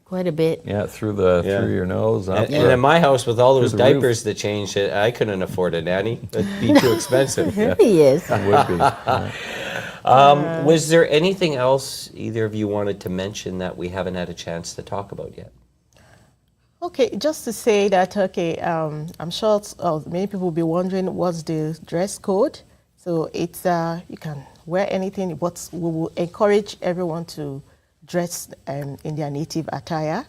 Speaker 6: quite a bit.
Speaker 4: Yeah, through your nose. Up
Speaker 3: And in my house, with all those
Speaker 4: the roof.
Speaker 3: diapers that changed, I couldn't afford a nanny. It'd be too expensive.
Speaker 6: Yes.
Speaker 4: It would be.
Speaker 3: Was there anything else either of you wanted to mention that we haven't had a chance to talk about yet?
Speaker 5: Okay, just to say that, I'm sure many people will be wondering what's the dress code. So it's, you can wear anything, but we will encourage everyone to dress in their native attire.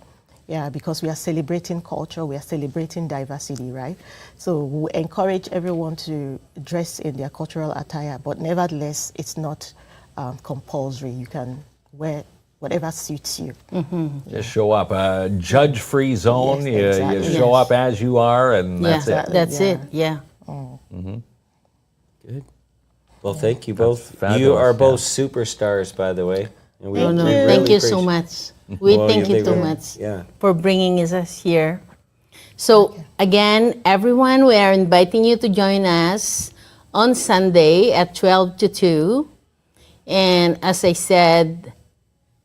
Speaker 5: Yeah, because we are celebrating culture, we are celebrating diversity, right? So we encourage everyone to dress in their cultural attire, but nevertheless, it's not compulsory. You can wear whatever suits you.
Speaker 4: Just show up. Judge-free zone.
Speaker 5: Yes, exactly.
Speaker 4: You show up as you are, and that's
Speaker 6: Yeah,
Speaker 4: it.
Speaker 6: that's
Speaker 5: Yeah.
Speaker 6: it. Yeah.
Speaker 3: Good. Well, thank you both.
Speaker 4: fabulous,
Speaker 3: You are
Speaker 4: yeah.
Speaker 3: both superstars, by the way. And we
Speaker 6: No, no.
Speaker 3: really
Speaker 6: Thank you so
Speaker 3: appreciate-
Speaker 6: much. We
Speaker 3: Well,
Speaker 6: thank
Speaker 3: they
Speaker 6: you too
Speaker 3: were-
Speaker 6: much
Speaker 3: yeah.
Speaker 6: for bringing us here. So again, everyone, we are inviting you to join us on Sunday at 12 to 2. And as I said,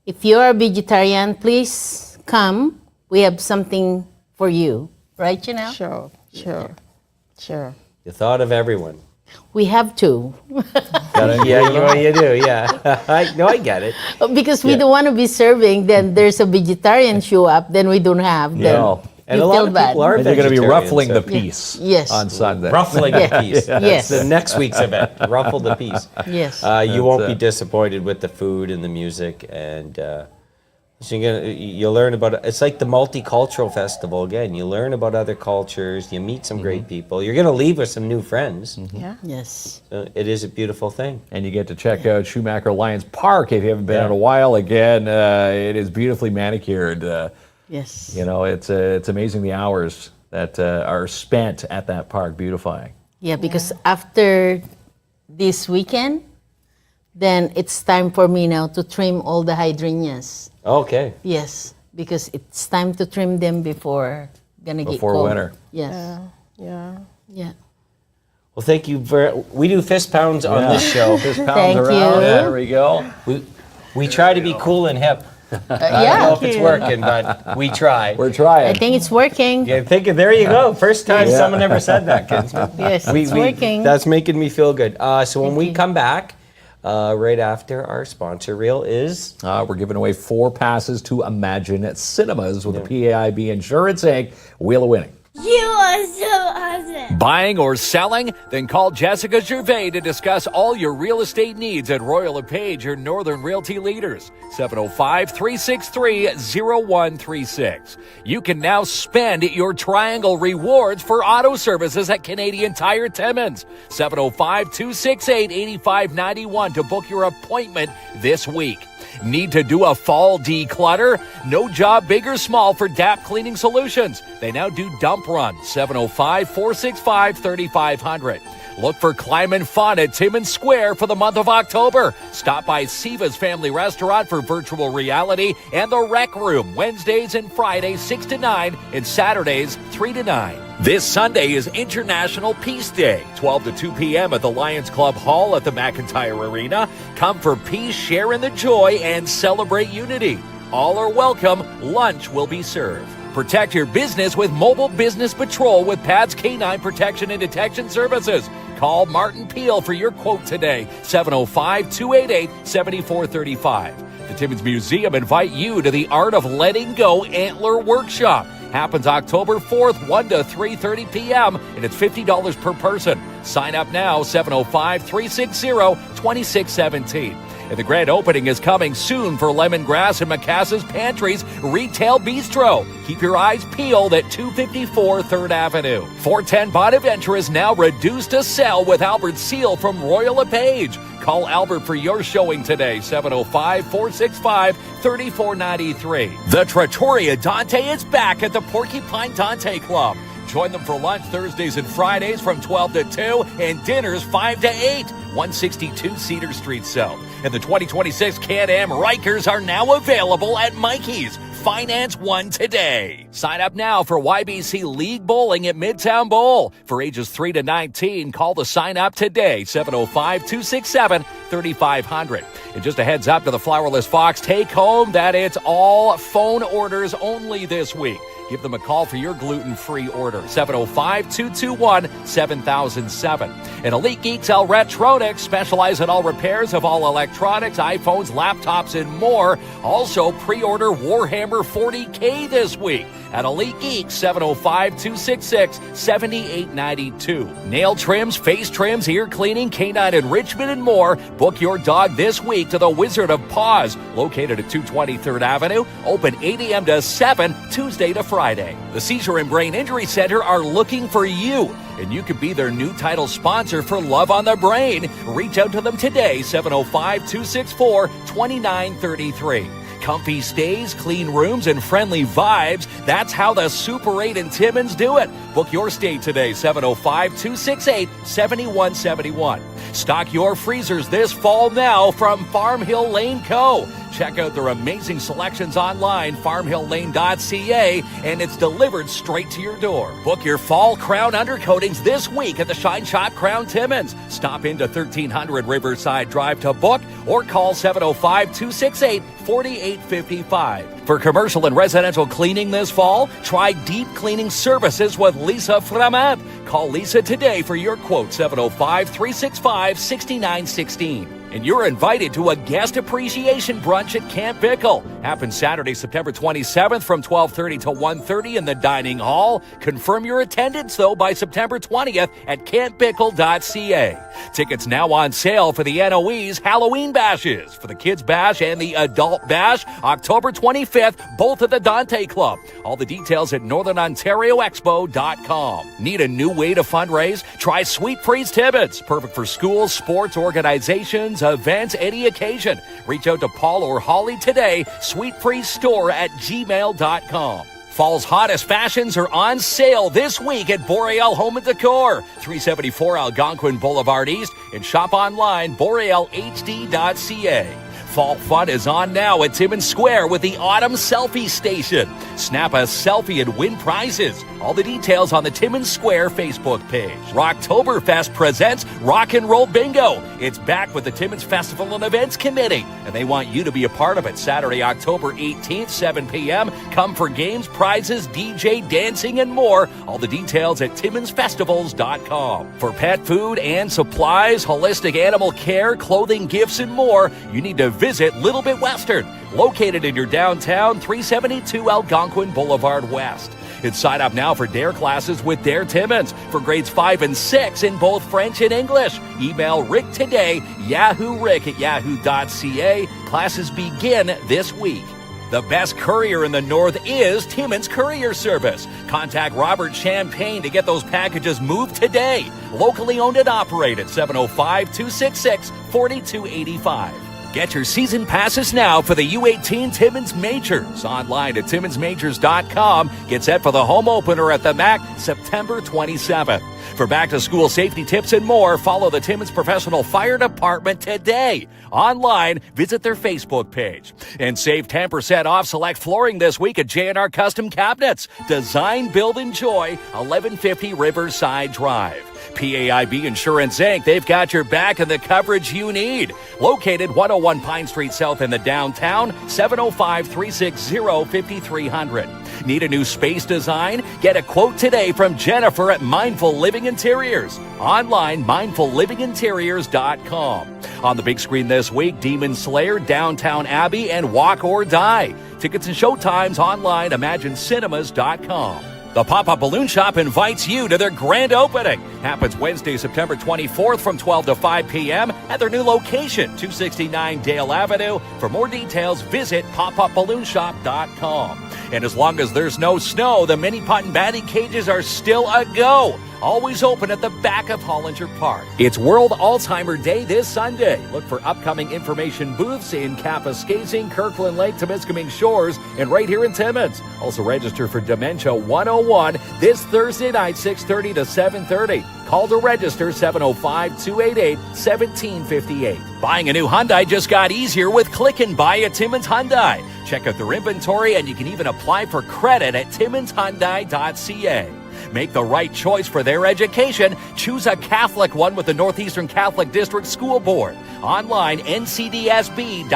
Speaker 6: if you are a vegetarian, please come. We have something for you. Right, you know?
Speaker 5: Sure.
Speaker 3: You thought of everyone.
Speaker 6: We have to.
Speaker 3: Yeah, you do, yeah. I get it.
Speaker 6: Because we
Speaker 3: Yeah.
Speaker 6: don't want to be serving, then there's a vegetarian show up, then we don't have. Then
Speaker 4: No.
Speaker 3: And
Speaker 6: you
Speaker 3: a lot
Speaker 6: feel
Speaker 3: of
Speaker 6: bad.
Speaker 3: people are
Speaker 4: And you're going to be
Speaker 3: vegetarians,
Speaker 4: ruffling
Speaker 3: so-
Speaker 4: the peace
Speaker 6: Yes.
Speaker 4: on Sunday.
Speaker 3: Ruffling the piece.
Speaker 6: Yes.
Speaker 3: The next week's event, Ruffle the Piece.
Speaker 6: Yes.
Speaker 3: You won't be
Speaker 4: it.
Speaker 3: disappointed with the food and the music, and So you learn about, it's like the multicultural festival again. You learn about other cultures, you meet some great people. You're going to leave with some new friends.
Speaker 5: Yeah.
Speaker 6: Yes.
Speaker 3: So it is a beautiful thing.
Speaker 4: And you get to check out Schumacher Lions Park if you haven't been in a while. Again, it is beautifully manicured.
Speaker 6: Yes.
Speaker 4: You know, it's amazing the hours that are spent at that park beautifying.
Speaker 6: Yeah, because after this weekend, then it's time for me now to trim all the hydrangeas.
Speaker 3: Okay.
Speaker 6: Yes, because it's time to trim them before gonna get
Speaker 4: Before
Speaker 6: cold.
Speaker 4: winter.
Speaker 6: Yes.
Speaker 5: Yeah.
Speaker 6: Yeah.
Speaker 3: Well, thank you we do fist pounds on this show.
Speaker 4: Fist pounds
Speaker 6: Thank
Speaker 4: around.
Speaker 6: you.
Speaker 4: There we go.
Speaker 3: We try to be cool and hip. I don't know
Speaker 6: Yeah.
Speaker 3: if it's working, but we try.
Speaker 4: We're trying.
Speaker 6: I think it's working.
Speaker 3: Yeah, there you go. First time someone ever said that, kids.
Speaker 6: Yes, it's working.
Speaker 3: That's making me feel good. So when we come back, right after our sponsor reel is...
Speaker 4: We're giving away 4 passes to Imagine Cinemas with the PAIB Insurance Inc. Wheel of Winning.
Speaker 7: You are so awesome.
Speaker 8: Buying or selling? Then call Jessica Gervais to discuss all your real estate needs at Royal LePage, your Northern Realty leaders. 705-363-0136. You can now spend your Triangle rewards for auto services at Canadian Tire Timmins. 705-268-8591 to book your appointment this week. Need to do a fall declutter? No job big or small for DAP Cleaning Solutions. They now do dump run. 705-465-3500. Look for Climate Fun at Timmins Square for the month of October. Stop by Siva's Family Restaurant for virtual reality and the Rec Room Wednesdays and Fridays 6 to 9 and Saturdays 3 to 9. This Sunday is International Peace Day, 12 to 2 p.m. at the Lions Club Hall at the McIntyre Arena. Come for peace, share in the joy, and celebrate unity. All are welcome. Lunch will be served. Protect your business with Mobile Business Patrol with PADS Canine Protection and Detection Services. Call Martin Peel for your quote today, 705-288-7435. The Timmins Museum invite you to the Art of Letting Go Antler Workshop. Happens October 4th, 1 to 3:30 p.m., and it's $50 per person. Sign up now, 705-360-2617. And the grand opening is coming soon for Lemongrass and Macassa's Pantries Retail Bistro. Keep your eyes peeled at 254 3rd Avenue. 410 Bonaventure is now reduced to sell with Albert Seal from Royal LePage. Call Albert for your showing today, 705-465-3493. The Trattoria Dante is back at the Porcupine Dante Club. Join them for lunch Thursdays and Fridays from 12 to 2 and dinners 5 to 8. 162 Cedar Street South. And the 2026 Can-Am Rikers are now available at Mikey's. Finance one today. Sign up now for YBC League Bowling at Midtown Bowl. For ages 3 to 19, call to sign up today, 705-267-3500. And just a heads up to the Flowerless Fox take home that it's all phone orders only this week. Give them a call for your gluten-free order, 705-221-7007. And Elite Geeks Electronics specialize in all repairs of all electronics, iPhones, laptops, and more. Also, pre-order Warhammer 40K this week at Elite Geeks, 705-266-7892. Nail trims, face trims, ear cleaning, canine enrichment, and more. Book your dog this week to the Wizard of Paws, located at 220 3rd Avenue, open 8 a.m. to 7, Tuesday to Friday. The Seizure and Brain Injury Center are looking for you, and you could be their new title sponsor for Love on the Brain. Reach out to them today, 705-264-2933. Comfy stays, clean rooms, and friendly vibes. That's how the Super 8 in Timmins do it. Book your stay today, 705-268-7171. Stock your freezers this fall now from Farm Hill Lane Co. Check out their amazing selections online, farmhilllane.ca, and it's delivered straight to your door. Book your fall crown undercoatings this week at the Shine Shop Crown Timmins. Stop into 1300 Riverside Drive to book or call 705-268-4855. For commercial and residential cleaning this fall, try deep cleaning services with Lisa Framant. Call Lisa today for your quote, 705-365-6916. And you're invited to a guest appreciation brunch at Camp Bickle. Happens Saturday, September 27th from 12:30 to 1:30 in the dining hall. Confirm your attendance, though, by September 20th at camppickle.ca. Tickets now on sale for the NOE's Halloween bashes. For the Kids Bash and the Adult Bash, October 25th, both at the Dante Club. All the details at northernontarioexpo.com. Need a new way to fundraise? Try Sweet Freeze Timmins. Perfect for schools, sports, organizations, events, any occasion. Reach out to Paul or Holly today. sweetfreezestore@gmail.com. Fall's hottest fashions are on sale this week at Boreal Home and Decor, 374 Algonquin Boulevard East, and shop online, borealhd.ca. Fall fun is on now at Timmins Square with the Autumn Selfie Station. Snap a selfie and win prizes. All the details on the Timmins Square Facebook page. Rocktoberfest presents Rock and Roll Bingo. It's back with the Timmins Festival and Events Committee, and they want you to be a part of it. Saturday, October 18th, 7 p.m. Come for games, prizes, DJ, dancing, and more. All the details at timminsfestivals.com. For pet food and supplies, holistic animal care, clothing, gifts, and more, you need to visit Little Bit Western, located in your downtown 372 Algonquin Boulevard West. And sign up now for DARE classes with DARE Timmins for grades 5 and 6 in both French and English. Email Rick today, yahoorick@yahoo.ca. Classes begin this week. The best courier in the North is Timmins Courier Service. Contact Robert Champagne to get those packages moved today. Locally owned and operated, 705-266-4285. Get your season passes now for the U18 Timmins Majors. Online at timminsmajors.com. Get set for the home opener at the MAC September 27th. For back-to-school safety tips and more, follow the Timmins Professional Fire Department today. Online, visit their Facebook page. And save 10% off select flooring this week at J&R Custom Cabinets. Design, build, enjoy, 1150 Riverside Drive. PAIB Insurance Inc., they've got your back and the coverage you need. Located 101 Pine Street South in the downtown, 705-360-5300. Need a new space design? Get a quote today from Jennifer at Mindful Living Interiors. Online, mindfullivinginteriors.com. On the big screen this week, Demon Slayer, Downtown Abbey, and Walk or Die. Tickets and showtimes online, imaginecinemas.com. The Pop-Up Balloon Shop invites you to their grand opening. Happens Wednesday, September 24th from 12 to 5 p.m. at their new location, 269 Dale Avenue. For more details, visit popupballoonshop.com. And as long as there's no snow, the mini putt and batting cages are still a go. Always open at the back of Hollinger Park. It's World Alzheimer Day this Sunday. Look for upcoming information booths in Kapuskasing, Kirkland Lake, Temiskaming Shores, and right here in Timmins. Also register for Dementia 101 this Thursday night, 6:30 to 7:30. Call to register, 705-288-1758. Buying a new Hyundai just got easier with Click and Buy at Timmins Hyundai. Check out their inventory, and you can even apply for credit at timminshyundai.ca. Make the right choice for their education. Choose a Catholic one with the Northeastern Catholic District School Board. Online, ncdsb.on.ca.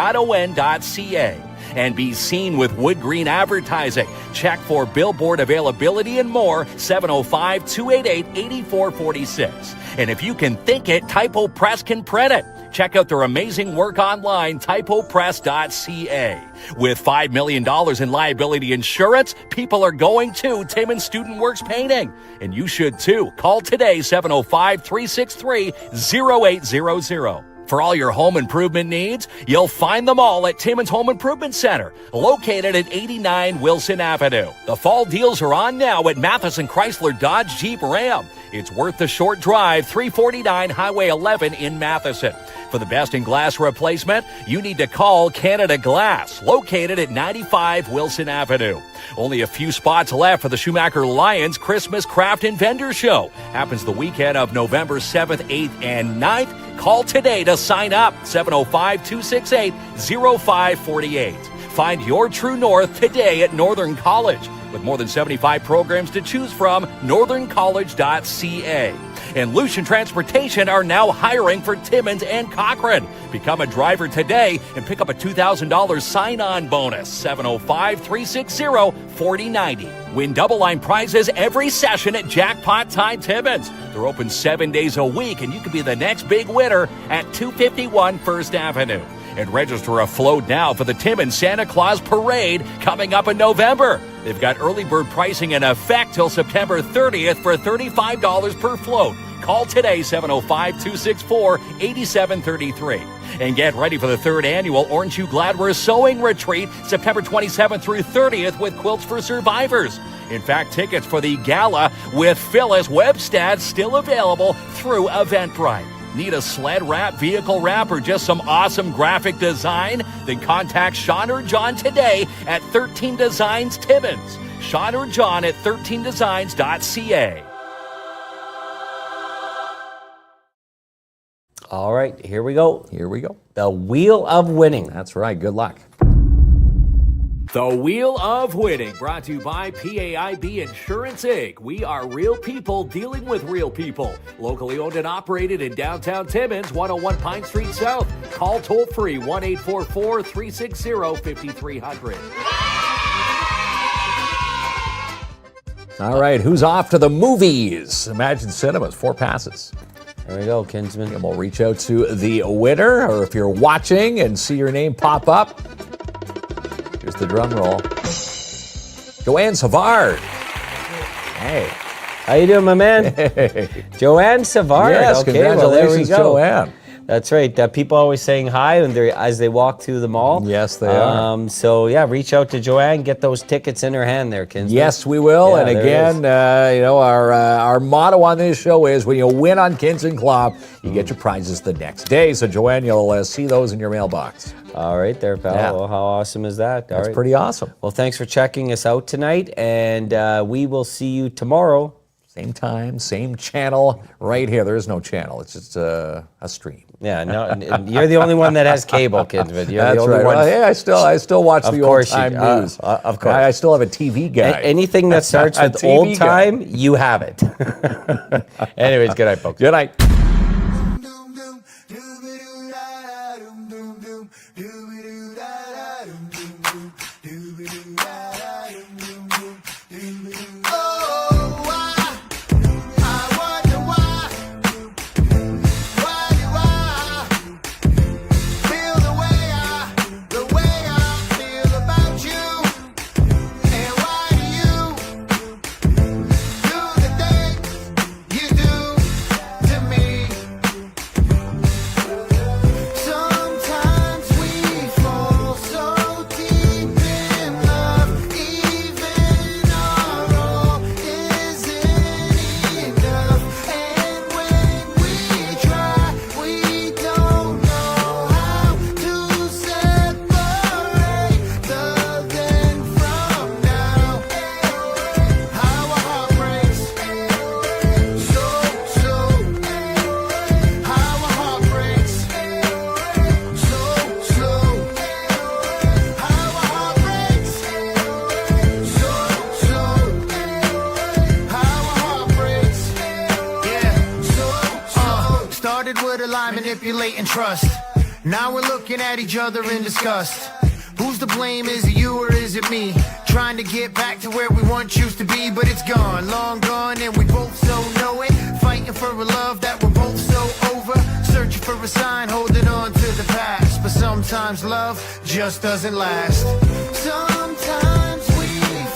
Speaker 8: And be seen with Wood Green Advertising. Check for billboard availability and more, 705-288-8446. And if you can think it, Typo Press can print it. Check out their amazing work online, typopress.ca. With $5 million in liability insurance, people are going to Timmins Student Works Painting. And you should too. Call today, 705-363-0800. For all your home improvement needs, you'll find them all at Timmins Home Improvement Center, located at 89 Wilson Avenue. The fall deals are on now at Matheson Chrysler Dodge Jeep Ram. It's worth the short drive, 349 Highway 11 in Matheson. For the best in glass replacement, you need to call Canada Glass, located at 95 Wilson Avenue. Only a few spots left for the Schumacher Lions Christmas Craft and Vendor Show. Happens the weekend of November 7th, 8th, and 9th. Call today to sign up, 705-268-0548. Find your true north today at Northern College. With more than 75 programs to choose from, northerncollege.ca. And Lucian Transportation are now hiring for Timmins and Cochrane. Become a driver today and pick up a $2,000 sign-on bonus, 705-360-4090. Win double-line prizes every session at Jackpot Time Timmins. They're open 7 days a week, and you could be the next big winner at 251 First Avenue. And register a float now for the Timmins Santa Claus Parade coming up in November. They've got early bird pricing in effect till September 30th for $35 per float. Call today, 705-264-8733. And get ready for the 3rd annual Orange You Glad We're Sewing Retreat, September 27th through 30th with Quilts for Survivors. In fact, tickets for the gala with Phyllis Webstad still available through Eventbrite. Need a sled wrap, vehicle wrap, or just some awesome graphic design? Then contact Sean or John today at 13 Designs Timmins. Sean or John at 13designs.ca.
Speaker 3: All right, here we go.
Speaker 4: Here we go.
Speaker 3: The Wheel of Winning.
Speaker 4: That's right. Good luck.
Speaker 8: The Wheel of Winning, brought to you by PAIB Insurance Inc. We are real people dealing with real people. Locally owned and operated in downtown Timmins, 101 Pine Street South. Call toll-free 1-844-360-5300.
Speaker 4: All right, who's off to the movies? Imagine Cinemas, 4 passes.
Speaker 3: There we go, Kinsman.
Speaker 4: And we'll reach out to the winner, or if you're watching and see your name pop up, here's the drum roll. Joanne Savard. Hey.
Speaker 3: How you doing, my man?
Speaker 4: Hey.
Speaker 3: Joanne Savard.
Speaker 4: Yes,
Speaker 3: okay,
Speaker 4: congratulations,
Speaker 3: well, there we go.
Speaker 4: Joanne.
Speaker 3: That's right. People always saying hi as they walk through the mall.
Speaker 4: Yes, they are.
Speaker 3: So, yeah, reach out to Joanne. Get those tickets in her hand there, Kinsman.
Speaker 4: Yes, we will.
Speaker 3: Yeah,
Speaker 4: and again, our motto on this show is when you win on KINZ and KLOMP, you get your prizes the next day. So, Joanne, you'll see those in your mailbox.
Speaker 3: All right there, pal.
Speaker 4: Yeah.
Speaker 3: Well, how awesome is that?
Speaker 4: That's pretty awesome.
Speaker 3: Well, thanks for checking us out tonight, and we will see you tomorrow.
Speaker 4: Same time, same channel, right here. There is no channel. It's just a stream.
Speaker 3: Yeah, no, you're the only one that has cable, Kinsman. You're
Speaker 4: That's
Speaker 3: the only
Speaker 4: right.
Speaker 3: one.
Speaker 4: Well, hey, I still watch the old time news.
Speaker 3: Of course.
Speaker 4: I still have a TV guy.
Speaker 3: Anything that starts with
Speaker 4: TV
Speaker 3: old
Speaker 4: guy.
Speaker 3: time, you have it. Anyways, good night, folks.
Speaker 4: Good night.
Speaker 2: Manipulate and trust. Now we're looking at each other in disgust. Who's to blame? Is it you or is it me? Trying to get back to where we once used to be, but it's gone, long gone, and we both so know it. Fighting for a love that we're both so over. Searching for a sign, holding on to the past. But sometimes love just doesn't last. Sometimes we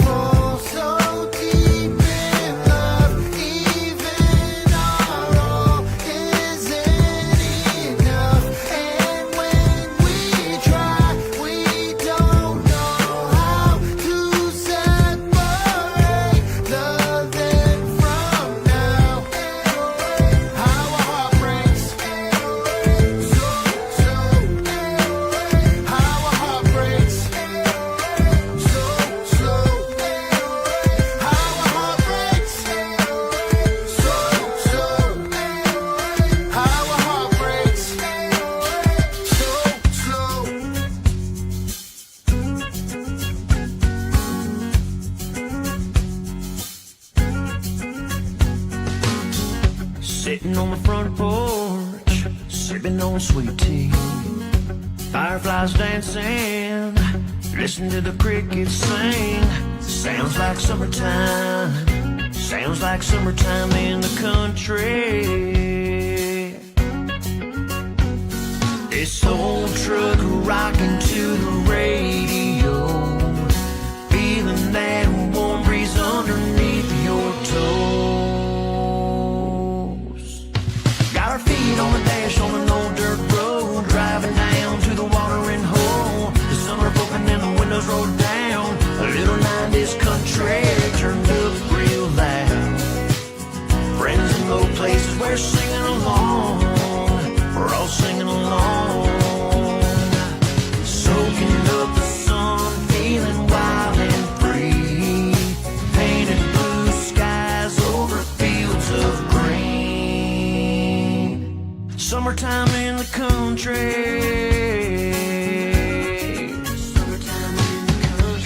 Speaker 2: fall so deep in love, even our all isn't enough. And when we try, we don't know how to separate the then from now. How a heart breaks, so, how a heart breaks, so, how a heart breaks, so, how a heart breaks,
Speaker 1: Sitting on my front porch, sipping on sweet tea. Fireflies dancing, listen to the crickets sing. Sounds like summertime, sounds like summertime in the country. This old truck rocking to the radio, feeling that warm breeze underneath your toes. Got our feet on the dash on an old dirt road, driving down to the watering hole. The sunroof open and the windows rolled down. A little 90s country turned up real loud. Friends in low places, we're singing along. We're all singing along. Soaking up the sun, feeling wild and free. Painted blue skies over fields of green. Summertime in the country.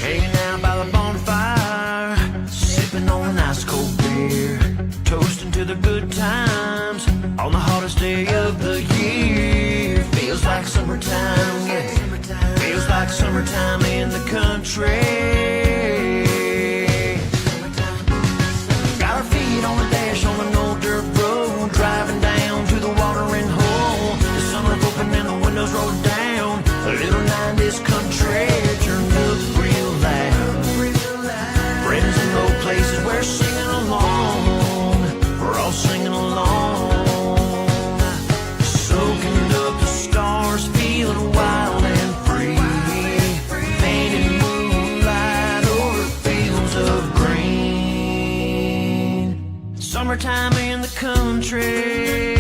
Speaker 1: Hanging out by the bonfire, sipping on an ice cold beer, toasting to the good times on the hottest day of the year. Feels like summertime, yeah. Feels like summertime in the country. Got our feet on the dash on an old dirt road, driving down to the watering hole. The sunroof open and the windows rolled down. A little 90s country turned up real loud. Friends in low places, we're singing along. We're all singing along. Soaking up the stars, feeling wild and free. Painted moonlight over fields of green. Summertime in the country.